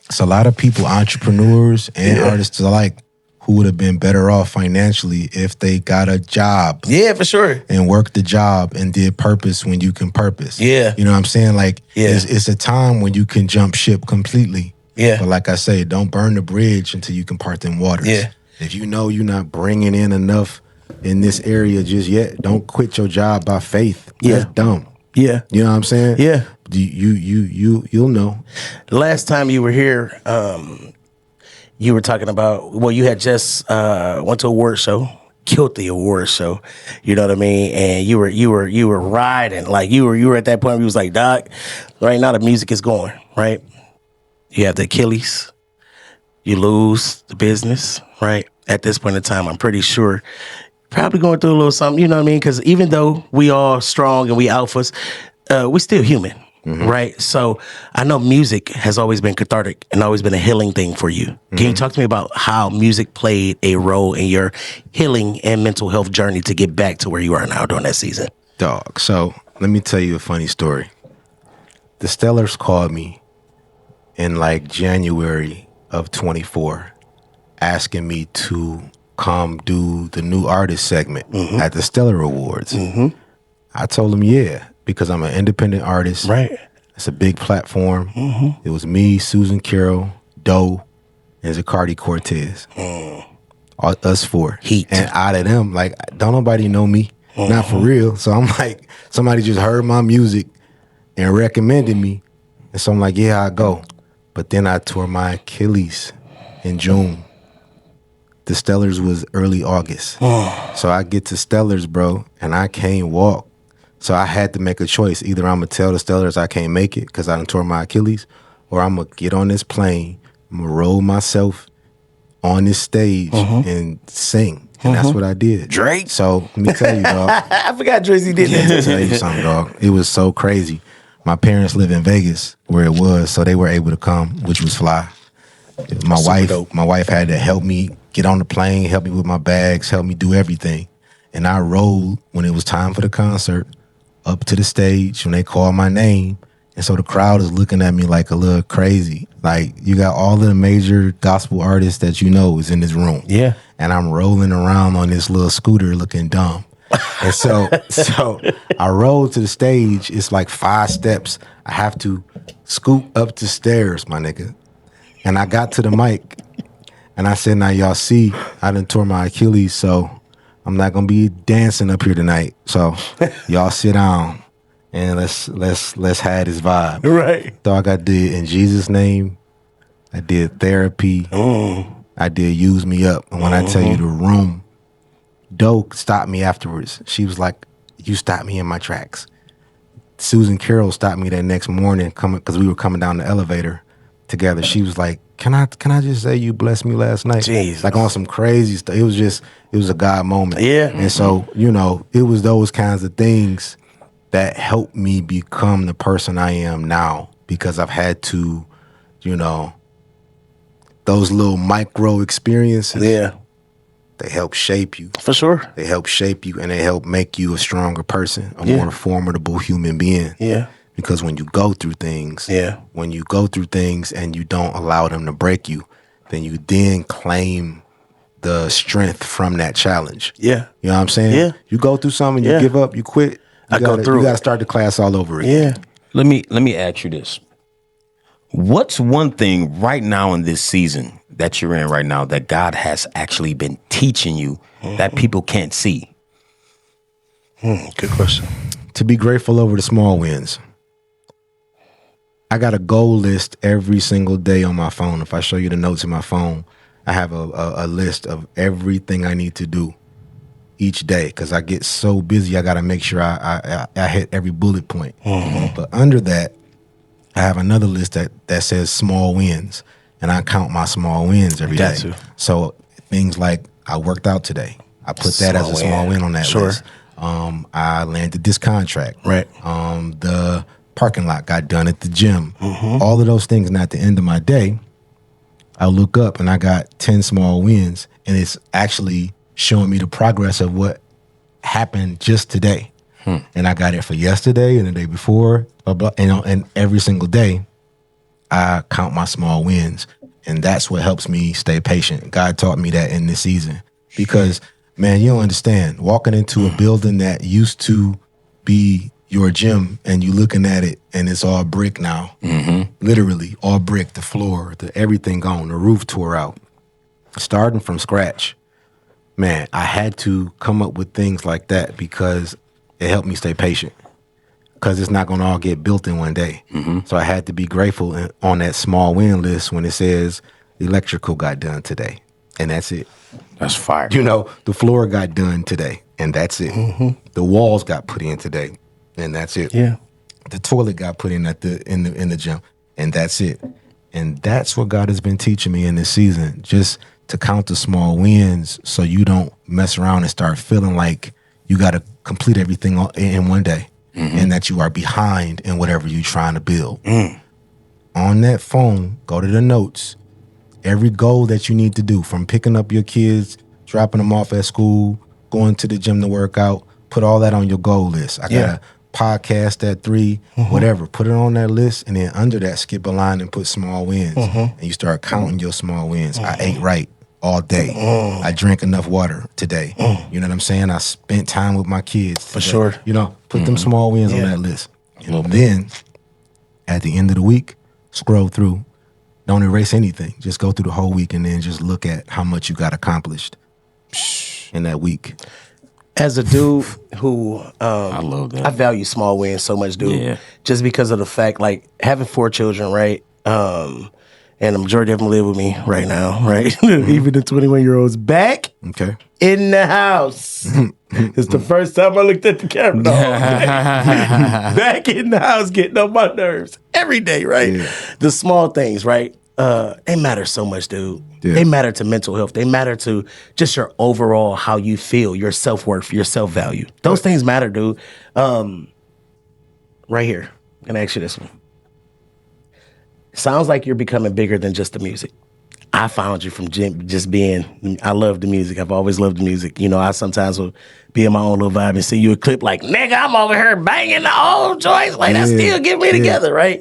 it's a lot of people, entrepreneurs and artists alike, who would have been better off financially if they got a job
Yeah, for sure.
and worked the job and did purpose when you can purpose.
Yeah.
You know what I'm saying? Like,
Yeah.
it's a time when you can jump ship completely.
Yeah.
But like I say, don't burn the bridge until you can part them waters.
Yeah.
If you know you're not bringing in enough in this area just yet, don't quit your job by faith.
Yeah.
That's dumb.
Yeah.
You know what I'm saying?
Yeah.
You'll know.
Last time you were here, you were talking about, well, you had just went to a award show, killed the award show. You know what I mean? And you were riding, like you were at that point where you was like, Doc, right now the music is going, right? You have the Achilles, you lose the business, right? At this point in time, I'm pretty sure probably going through a little something, you know what I mean? Because even though we all strong and we alphas, we still human. Right. So I know music has always been cathartic and always been a healing thing for you. Can you talk to me about how music played a role in your healing and mental health journey to get back to where you are now during that season?
Dog. So let me tell you a funny story. The Stellars called me in like January of 24 asking me to come do the new artist segment at the Stellar Awards. I told them, yeah, because I'm an independent artist.
Right.
It's a big platform. It was me, Susan Carroll, Doe, and Zacardi Cortez. Us four.
Heat.
And out of them, like, don't nobody know me. Not for real. So I'm like, somebody just heard my music and recommended me. And so I'm like, yeah, I'll go. But then I tore my Achilles in June. The Stellars was early August. So I get to Stellars, bro, and I can't walk. So I had to make a choice. Either I'm going to tell the Stellars I can't make it because I done tore my Achilles, or I'm going to get on this plane, I'm going to roll myself on this stage and sing. And that's what I did.
Drake?
So let me tell you, dog.
I forgot Drizzy did
Let me
that.
tell you something, dog. It was so crazy. My parents live in Vegas where it was, so they were able to come, which was fly. My wife had to help me get on the plane, help me with my bags, help me do everything. And I rolled when it was time for the concert up to the stage when they called my name. And so the crowd is looking at me like a little crazy. Like, you got all of the major gospel artists that you know is in this room.
Yeah.
And I'm rolling around on this little scooter looking dumb. And so I rolled to the stage. It's like 5 steps. I have to scoot up the stairs, my nigga. And I got to the mic and I said, now y'all see, I done tore my Achilles, so I'm not gonna be dancing up here tonight. So y'all sit down and let's have this vibe.
Right.
Dog, I did In Jesus Name. I did Therapy. I did Use Me Up. And when I tell you the room, Doe stopped me afterwards. She was like, you stopped me in my tracks. Susan Carroll stopped me that next morning because we were coming down the elevator together. She was like, can I just say you blessed me last night?
Jesus.
Like on some crazy stuff. It was a God moment.
Yeah.
And so, it was those kinds of things that helped me become the person I am now, because I've had to, those little micro experiences.
Yeah.
They help shape you.
For sure.
They help shape you, and they help make you a stronger person, a more formidable human being.
Yeah.
Because when you go through things, and you don't allow them to break you, then you then claim the strength from that challenge.
Yeah.
You know what I'm saying?
Yeah.
You go through something, you give up, you quit. You
go through
You
it.
got to start the class all over again.
Yeah.
Let me ask you this. What's one thing right now in this season that you're in right now that God has actually been teaching you that people can't see?
Good question.
To be grateful over the small wins. I got a goal list every single day on my phone. If I show you the notes in my phone, I have a list of everything I need to do each day, because I get so busy. I got to make sure I hit every bullet point. But under that, I have another list that says small wins, and I count my small wins every day. So things like I worked out today. I put that as a small win on that list. I landed this contract.
Right.
The parking lot got done at the gym. All of those things. And at the end of my day, I look up and I got 10 small wins, and it's actually showing me the progress of what happened just today. And I got it for yesterday and the day before, blah, blah, and every single day I count my small wins. And that's what helps me stay patient. God taught me that in this season, because, man, you don't understand. Walking into a building that used to be your gym, and you looking at it and it's all brick now, literally all brick, the floor, everything gone, the roof tore out, starting from scratch. Man, I had to come up with things like that because it helped me stay patient, because it's not going to all get built in one day. So I had to be grateful on that small win list when it says the electrical got done today, and that's it.
That's fire.
The floor got done today, and that's it. The walls got put in today, and that's it.
Yeah.
The toilet got put in in the gym, and that's it. And that's what God has been teaching me in this season, just to count the small wins so you don't mess around and start feeling like you got to complete everything in one day, and that you are behind in whatever you're trying to build. On that phone, go to the notes. Every goal that you need to do, from picking up your kids, dropping them off at school, going to the gym to work out, put all that on your goal list. I got a podcast at 3, whatever. Put it on that list, and then under that, skip a line and put small wins. And you start counting your small wins. I ate right all day. I drank enough water today. You know what I'm saying? I spent time with my kids today.
For sure.
Put them small wins on that list. And then at the end of the week, scroll through. Don't erase anything. Just go through the whole week and then just look at how much you got accomplished in that week.
As a dude who
I love that.
I value small wins so much, dude.
Yeah.
Just because of the fact, like, having 4 children, right? And the majority of them live with me right now, right? Even the 21-year-old's back in the house. It's the first time I looked at the camera. Back in the house, getting on my nerves every day, right? The small things, right? They matter so much, dude. They matter to mental health. They matter to just your overall, how you feel, your self-worth, your self-value. Those things matter, dude. Right here. I'm going to ask you this one. Sounds like you're becoming bigger than just the music. I found you from just being, I love the music. I've always loved the music. I sometimes will be in my own little vibe and see you a clip like, nigga, I'm over here banging the old joints. Like, that still get me together, right?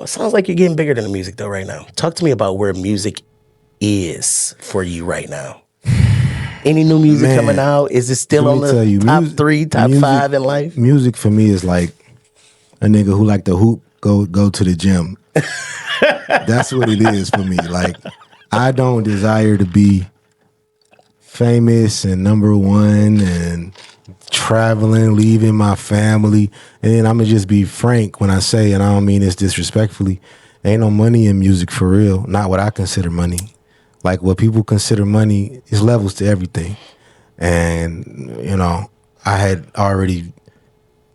Sounds like you're getting bigger than the music, though, right now. Talk to me about where music is for you right now. Any new music coming out? Is it still on the top 3, top 5 in life?
Music for me is like a nigga who like to hoop, go to the gym. That's what it is for me. Like, I don't desire to be famous and number one and traveling, leaving my family. And then I'm going to just be frank when I say, and I don't mean this disrespectfully, ain't no money in music for real. Not what I consider money. Like, what people consider money is levels to everything. And, I had already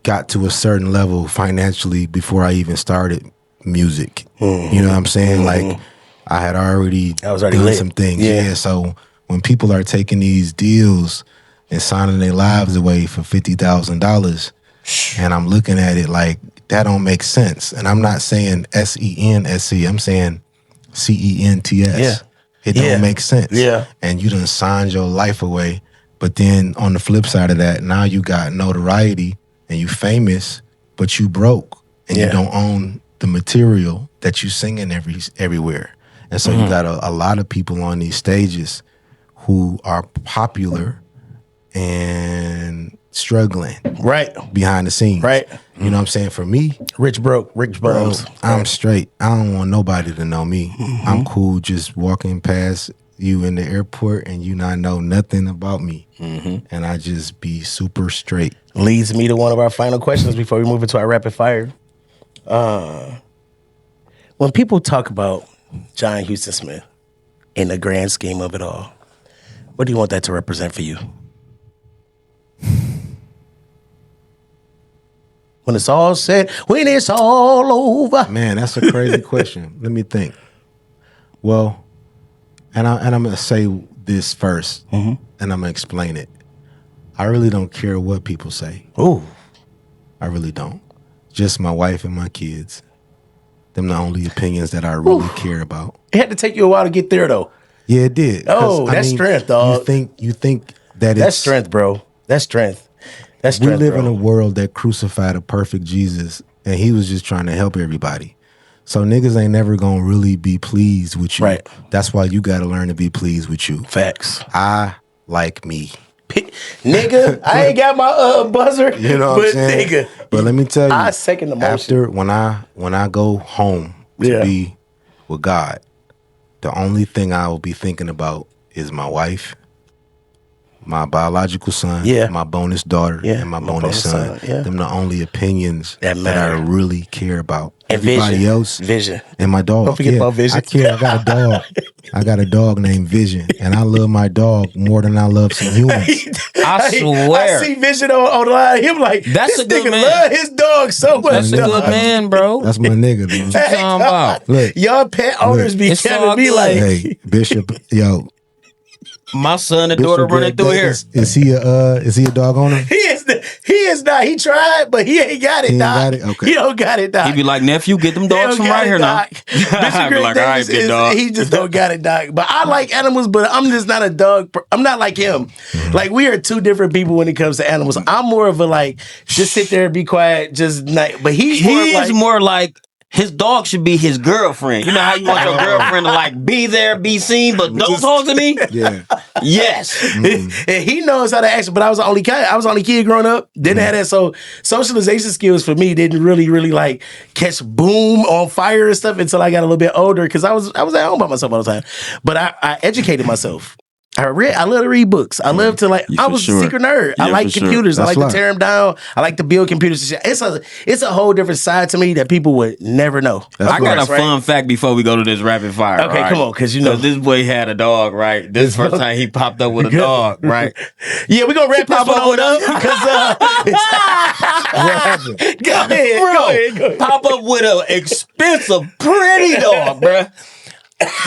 got to a certain level financially before I even started music. You know what I'm saying? Like I had already
done
lit. Some things. Yeah. So when people are taking these deals and signing their lives away for $50,000, and I'm looking at it like that don't make sense. And I'm not saying SENSC. I'm saying CENTS.
Yeah.
It don't make sense.
Yeah.
And you done signed your life away. But then on the flip side of that, now you got notoriety and you famous, but you broke and you don't own the material that you singing everywhere. And so you got a lot of people on these stages who are popular and struggling behind the scenes.
Right.
You know what I'm saying? For me,
Rich Burns.
I'm straight. I don't want nobody to know me. I'm cool just walking past you in the airport and you not know nothing about me. And I just be super straight.
Leads me to one of our final questions before we move into our rapid fire. When people talk about John Houston Smith in the grand scheme of it all, what do you want that to represent for you? When it's all said, when it's all over.
Man, that's a crazy question. Let me think. Well, and I'm gonna say this first, and I'm gonna explain it. I really don't care what people say.
Ooh,
I really don't. Just my wife and my kids. Them the only opinions that I really care about.
It had to take you a while to get there, though.
Yeah, it did.
Oh, that's strength, dog.
You think that
that's strength, bro. That's strength. That's strength,
we live
bro.
in a world that crucified a perfect Jesus, and he was just trying to help everybody. So niggas ain't never gonna really be pleased with you.
Right.
That's why you gotta learn to be pleased with you.
Facts.
I like me.
Nigga, I ain't got my buzzer.
You know what I'm saying?
Nigga.
But let me tell you,
I second the motion.
After when I go home to be with God, the only thing I will be thinking about is my wife, my biological son, my bonus daughter, and my bonus son. Them the only opinions that I really care about.
And
everybody else, and my dog.
Don't forget about Vision.
I care. I got a dog. I got a dog named Vision, and I love my dog more than I love some humans.
I swear.
I see Vision on the line. Him like,
that's
this
a good
nigga
man.
love his dog so much.
That's a good man, bro.
That's my nigga, dude.
What you talking about?
Look,
y'all pet owners be telling me like,
hey, Bishop, yo.
My son and daughter running through here.
Is he a dog owner?
He is not. He tried, but he ain't got it,
he
dog.
Got it? Okay.
He don't got it, dog.
He be like, nephew, get them dogs from right here now.
Bishop
be like, all right, big dog.
He just don't got it, dog. But I like animals, but I'm just not a dog. I'm not like him. Like, we are two different people when it comes to animals. I'm more of a like, just sit there and be quiet, just not. But he's
more like his dog should be his girlfriend. You know how you want your girlfriend to like be there, be seen, but don't talk to me?
Yeah.
Yes.
And he knows how to act, but I was the only kid growing up. Didn't have that. So socialization skills for me didn't really like catch boom on fire and stuff until I got a little bit older because I was at home by myself all the time. But I educated myself. I love to read books. I love to like. I was a secret nerd. I like computers. I like to tear them down. I like to build computers and shit. It's a whole different side to me that people would never know.
I got a fun fact before we go to this rapid fire.
Okay,
right?
come on, because you know
this boy had a dog, right? This first time he popped up with a dog, right?
Yeah, we're gonna wrap this one on up because
what happened?
Go ahead.
Pop up with an expensive, pretty dog, bruh.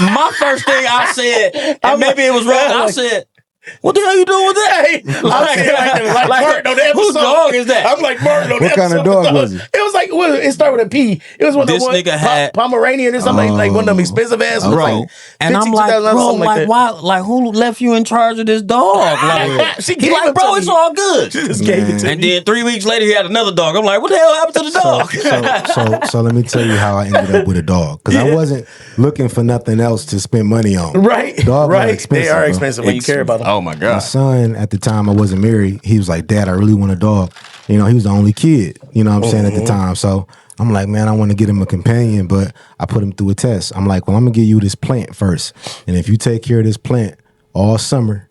My first thing I said, and maybe it was wrong, I said, what the hell you doing with that?
Like Martin on the episode.
Whose dog is that?
I'm like Martin on the
What
episode.
kind of dog was it?
It was like, it started with a P. It was one of
This
the
nigga had
Pomeranian or something, like one of them expensive ass ones.
bro.
Like
and I'm like, bro, like why? Like who left you in charge of this dog? Like
she
he like, bro, it's all good.
She just gave it to
And
me.
then 3 weeks later, he had another dog. I'm like, what the hell happened to the dog?
So let me tell you how I ended up with a dog because I wasn't looking for nothing else to spend money on.
Right,
Dogs
right.
are expensive,
They are
bro.
expensive when you care about them.
Oh my
My
god.
son, at the time I wasn't married, he was like, Dad, I really want a dog. You know, he was the only kid, you know what I'm saying, at the time. So I'm like, man, I want to get him a companion, but I put him through a test. I'm like, well, I'm going to give you this plant first. And if you take care of this plant all summer,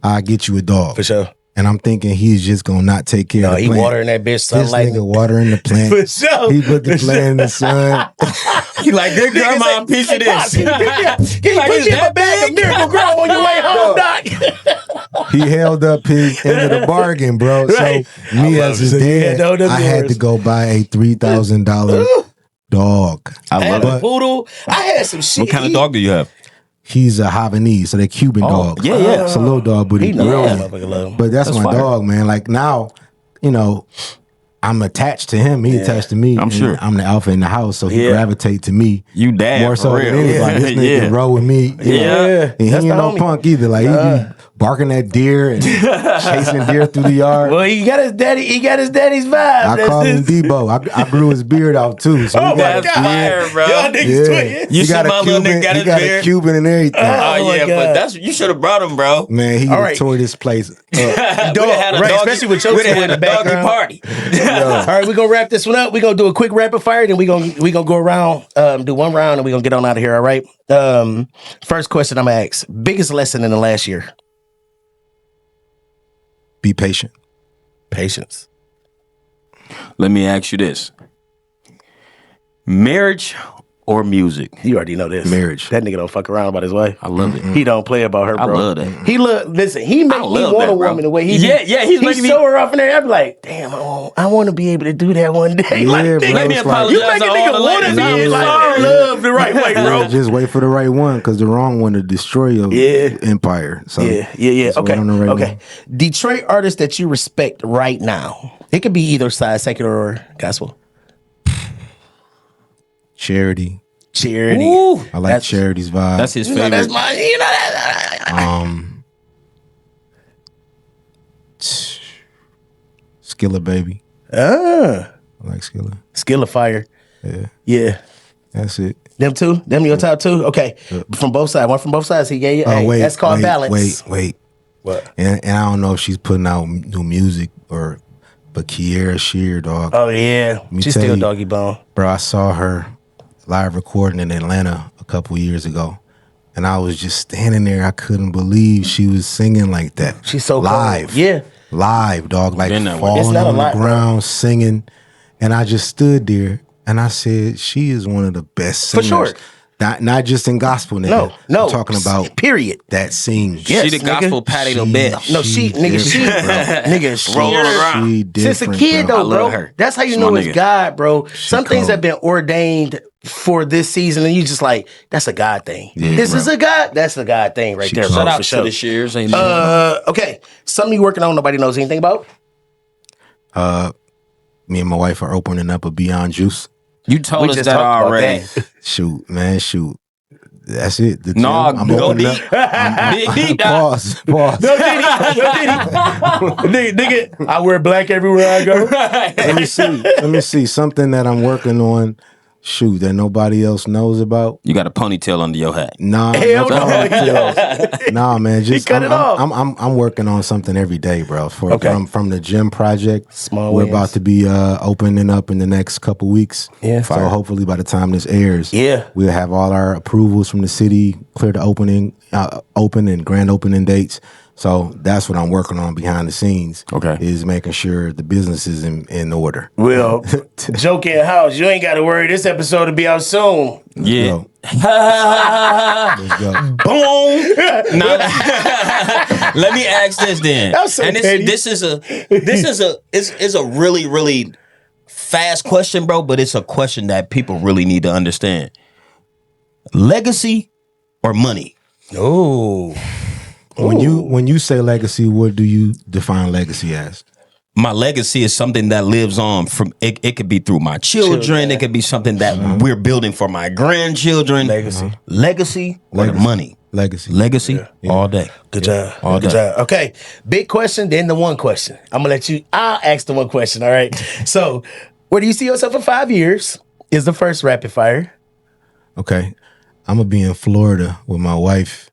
I'll get you a dog.
For sure.
And I'm thinking he's just going to not take care of the
he
plant.
watering that bitch
This
sunlight.
nigga watering the plant.
For sure.
He put the plant in the sun.
He like, good grandma, a piece of this.
Can you put me in my bag of Miracle Grow on your way home, Doc?
he held up his end of the bargain, bro.
Right.
So me as his dad, I had to go buy a $3,000 dog.
I had a
it.
poodle. I had some shit.
What kind of dog do you have?
He's a Havanese, so they're Cuban dogs.
yeah, yeah.
It's a little dog, but he's
knows
brilliant. But that's my
fire.
dog, man. Like now, you know, I'm attached to him. He attached to me.
I'm sure.
I'm the alpha in the house, so he gravitate to me.
You dad,
more so
for
than
real.
anybody. This nigga roll with me. You know?
Yeah.
And he
That's
ain't
the
no
homie.
punk either. Like he be barking at deer and chasing deer through the yard.
Well, he got his daddy. He got his daddy's vibe.
I call him Debo. I grew his beard out too. So
Oh
he got
my
a
God,
fire, bro.
Y'all niggas twins.
You
he
see
got
my
a
little
Cuban.
nigga got
He
his
got
beard?
a Cuban and everything.
Oh, my
yeah,
God.
but that's you should have brought him, bro.
Man, he
All
would
right.
have tore this place up.
We'd have had a
right,
doggy,
especially with your
we'd have
two
had
in
a
the
doggy
background.
party.
All right, we're gonna wrap this one up. We're gonna do a quick rapid fire, then we're gonna go around, do one round, and we're gonna get on out of here. All right. First question I'm gonna ask: biggest lesson in the last year?
Be patient.
Patience.
Let me ask you this: marriage or music?
You already know this.
Marriage.
That nigga don't fuck around about his wife.
I love it.
He don't play about her, bro.
I love that.
He listen. He make me
love
want
that,
a
bro.
woman the way he.
Yeah,
be-
yeah, he's making me-
show her off in there. I be like, damn, I want to be able to do that one day.
Yeah,
Like,
bro.
nigga,
Let me
It's like-
apologize
you make a
to all
nigga
the
want to
ladies.
be
I'm
like
sorry.
love the right way, bro.
Yeah, just wait for the right one, because the wrong one to destroy your empire. So
Yeah.
just wait
Okay.
on the right
Okay.
one.
Detroit artists that you respect right now. It could be either side, secular or gospel.
Charity.
Charity.
Ooh,
I like Charity's vibe.
that's his
You know
favorite.
that's my. You know that.
Skilla Baby.
Ah,
I like Skilla.
Skill of Fire.
Yeah,
Yeah.
that's it.
Them two? Them your top two? Okay. From both sides. One from both sides. He gave you. Hey,
Wait,
that's called
wait,
balance.
Wait.
What?
And I don't know if she's putting out new music but Kiera Shear, dog.
Oh, yeah.
me
She's
tell
still
you.
doggy bone.
Bro, I saw her live recording in Atlanta a couple years ago. And I was just standing there. I couldn't believe she was singing like that.
She's so
live.
cold. Yeah.
Live, dog. Like
Been that way.
It's
falling
not a
on
lot,
the
bro.
ground, singing. And I just stood there and I said, she is one of the best
For
singers.
sure.
Not just in gospel, nigga.
No.
I'm talking about
period.
that sings.
Yes,
She the
nigga.
gospel Patti LaBelle.
No, she, nigga, she.
Rolling around.
She
Since a
different,
kid,
bro.
though,
I love
bro.
her.
That's how you
She's
know
my
it's
nigga.
God, bro. Some things
cold.
have been ordained for this season, and you just like, that's a God thing. This is a God. That's a God thing right there, bro.
Shout out
for
to
sure.
the Shears. Amen.
Okay, something you working on nobody knows anything about.
Me and my wife are opening up a Beyond Juice.
You told
We
us
just
that
talked about
already.
that.
Shoot, man, shoot. That's it. The
No,
gym, I'm
go
opening
deep.
up.
Big deep dive.
Pause.
Nigga, I wear black everywhere I go.
Let me see. Something that I'm working on. Shoot, that nobody else knows about.
You got a ponytail under your hat.
Nah,
Hell no.
nah, man. Just
cut it off.
I'm working on something every day, bro.
Okay.
From the gym project.
Small
We're
wins.
about to be opening up in the next couple weeks.
Yeah,
So
fire.
hopefully by the time this airs,
Yeah.
we'll have all our approvals from the city, clear the open and grand opening dates. So that's what I'm working on behind the scenes.
Okay.
Is making sure the business is in order.
Well, joke in house. You ain't got to worry. This episode will be out soon.
Yeah.
Yo, let's go.
Boom. Now, let me ask this then.
That was so
and
petty.
this is a really, really fast question, bro, but it's a question that people really need to understand. Legacy or money?
Oh.
When you say legacy, what do you define legacy as?
My legacy is something that lives on from it could be through my children. It could be something that we're building for my grandchildren. Legacy or the money?
Legacy.
All day.
Good job.
All
Good
day.
job. Okay. Big question, then the one question. I'll ask the one question, all right? So, where do you see yourself in 5 years? Is the first rapid fire.
Okay. I'm gonna be in Florida with my wife.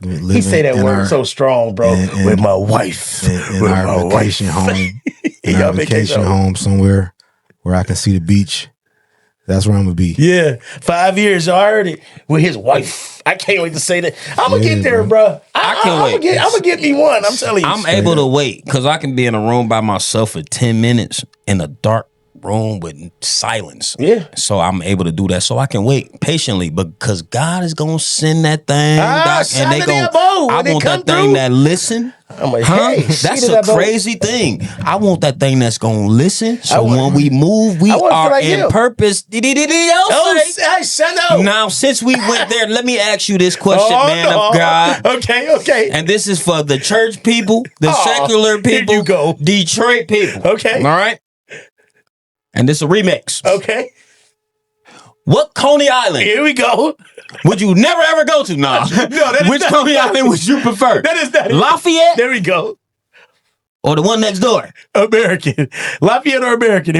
He say that word so strong, bro. With my wife.
in
With
our
my
vacation
wife.
home. In
Y'all
our vacation
vacation
home somewhere where I can see the beach. That's where I'm gonna be.
Yeah. 5 years, y'all heard it. With his wife. I can't wait to say that. I'm gonna
Yeah,
get there,
bro.
bro.
I can't wait.
I'm gonna get me one. I'm telling you.
I'm able to wait because I can be in a room by myself for 10 minutes in a dark room with silence.
Yeah.
So I'm able to do that. So I can wait patiently because God is gonna send that thing, Doc, and they
Shana
gonna.
Diabo,
I
when they
want
come
that thing
through.
that listen
I'm like,
Huh?
hey,
That's a crazy thing. I want that thing that's gonna listen. So when we move, we
I want to feel
are
like
in
him.
purpose.
Shut up.
Now, since we went there, let me ask you this question, man of God.
Okay.
And this is for the church people, the secular people,
you go.
Detroit people.
Okay.
All right. And this is a remix.
Okay.
What Coney Island
Here we go.
would you never ever go to? Nah. Which Coney Island would you prefer?
That is not it.
Lafayette
There we go.
or the one next door?
American. Lafayette or American?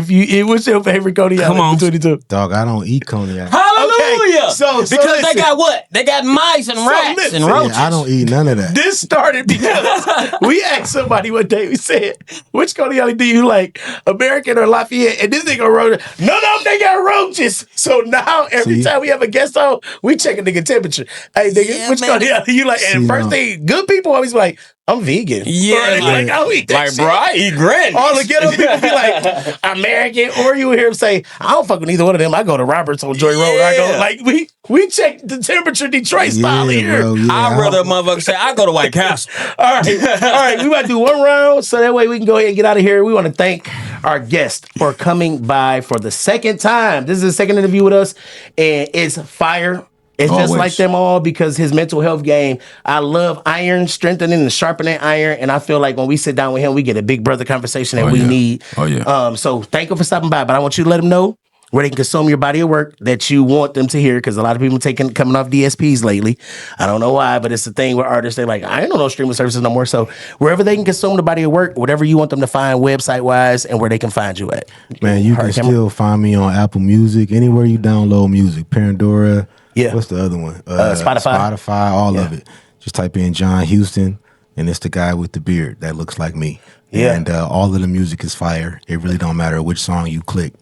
What's your favorite Coney Island?
Come on.
22.
Dog, I don't eat Coney Island.
Hallelujah!
Okay, so
because they
listen.
got what? They got mice and rats
listen.
and roaches.
Yeah, I don't eat none of that.
This started because we asked somebody one day, we said, which Coney Island do you like, American or Lafayette? And this nigga wrote, none of them, they got roaches. So now every time we have a guest on, we check a nigga temperature. Hey, nigga, which Coney Island you like? And first thing, good people always be like, I'm vegan.
Yeah,
Or like, I don't eat that shit.
bro, I eat granny.
All the ghetto people be like, American, or you hear him say, I don't fuck with either one of them. I go to Roberts on Joy Road. I go, like, we check the temperature Detroit style here.
Bro, yeah,
I'd rather a motherfucker say, I go to White Castle.
All right. We about to do one round so that way we can go ahead and get out of here. We want to thank our guest for coming by for the second time. This is the second interview with us, and it's fire. It's just
Always.
like them all because his mental health game. I love iron, strengthening and sharpening iron, and I feel like when we sit down with him, we get a big brother conversation that we need.
Oh, yeah.
So thank you for stopping by, but I want you to let them know where they can consume your body of work that you want them to hear, because a lot of people coming off DSPs lately. I don't know why, but it's the thing with artists. They're like, I ain't no streaming services no more. So wherever they can consume the body of work, whatever you want them to find website-wise and where they can find you at.
Man, you can still find me on Apple Music, anywhere you download music. Pandora.
Yeah.
What's the other one?
Spotify.
All of it. Just type in John Houston, and it's the guy with the beard that looks like me.
Yeah.
And all of the music is fire. It really don't matter which song you click.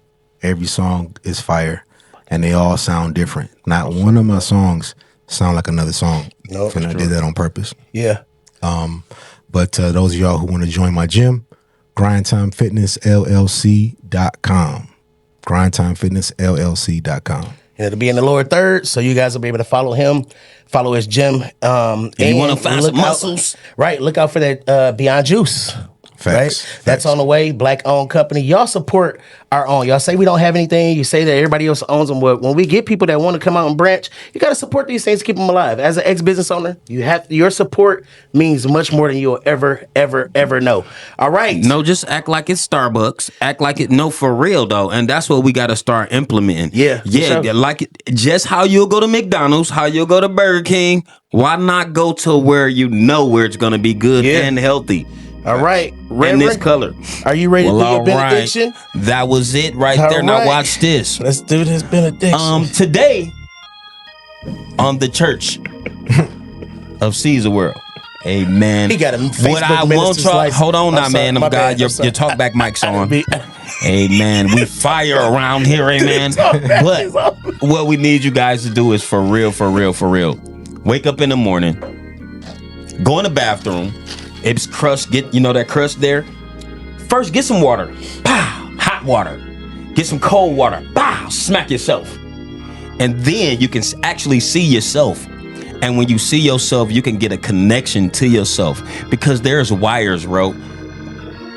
Every song is fire, and they all sound different. Not one of my songs sound like another song.
No,
and I did that on purpose.
Yeah.
But those of y'all who want to join my gym, grindtimefitnessllc.com. grindtimefitnessllc.com.
And it'll be in the lower third, so you guys will be able to follow him, follow his gym.
And you want to find some muscles?
Right, look out for that Beyond Juice.
Facts.
Right? That's on the way. Black-owned company. Y'all support our own. Y'all say we don't have anything. You say that everybody else owns them. But when we get people that want to come out and branch, you got to support these things to keep them alive. As an ex-business owner, your support means much more than you'll ever know. All right.
No, just act like it's Starbucks. Act like it. No, for real though, and that's what we got to start implementing.
Yeah,
yeah.
sure.
Like just how you'll go to McDonald's, how you'll go to Burger King. Why not go to where you know where it's gonna be good and healthy?
All right.
In this color.
Are you ready to do your benediction?
That was it right
All
there. Now
right.
watch this.
Let's do this benediction.
Today on the Church of Cezah World. Amen.
He got a Facebook
what I want
minister's
y'all,
license.
hold on now,
I'm sorry,
man.
my
I'm
bad,
God,
I'm sorry.
your talkback mic's on.
Be-
Amen. We fire around here, amen. But what we need you guys to do is for real. Wake up in the morning, go in the bathroom. It's crust. Get that crust there. First, get some water. Pow, hot water. Get some cold water. Pow, smack yourself. And then you can actually see yourself. And when you see yourself, you can get a connection to yourself because there's wires, bro.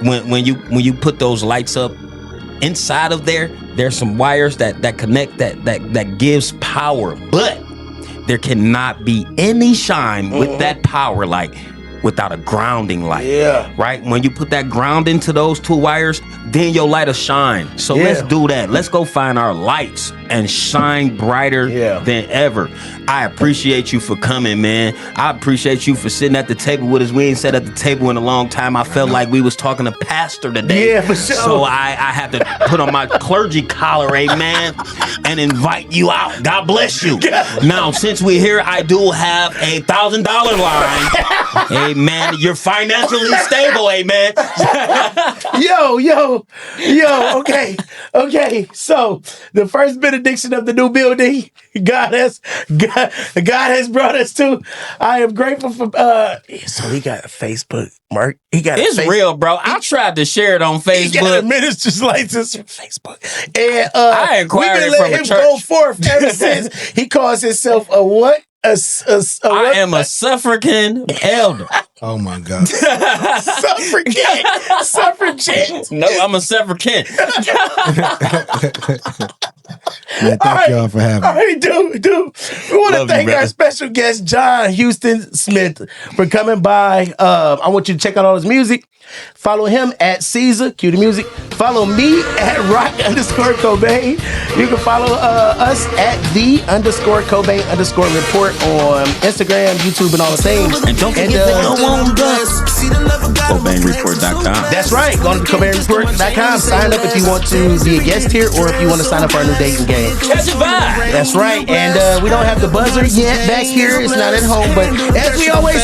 When you put those lights up inside of there's some wires that connect that gives power. But there cannot be any shine with that power light without a grounding light.
Yeah.
Right? When you put that ground into those two wires, then your light will shine. So let's do that. Let's go find our lights and shine brighter than ever. I appreciate you for coming, man. I appreciate you for sitting at the table with us. We ain't sat at the table in a long time. I felt like we was talking to pastor today.
Yeah, for sure.
So I had to put on my clergy collar, amen, and invite you out. God bless you. Now, since we're here, I do have a $1,000 line. Amen. You're financially stable, amen.
Yo, okay. So the first benediction of the new building, God has brought us to. I am grateful for so he got a Facebook, Mark.
It's real, bro. I tried to share it on Facebook.
He got a minister's license from Facebook. And
I inquired
we've been
from
letting
a
him
church.
go forth ever since. He calls himself a what?
I am a suffragan elder.
Oh my God.
Suffragette.
No, I'm a suffragette.
Man, thank y'all for having me.
All right, dude. We want to
Love you,
thank our
brother.
special guest, John Houston Smith, for coming by. I want you to check out all his music. Follow him at Cezah, cue the music. Follow me at Rocc_Cobain. You can follow us at _Cobain_report on Instagram, YouTube, and all the things.
And don't forget to go on CobainReport.com.
That's right. Go to CobainReport.com. Sign up if you want to be a guest here or if you want to sign up for our new dating game.
Catch a vibe.
That's right. And we don't have the buzzer yet back here. It's not at home. But as we always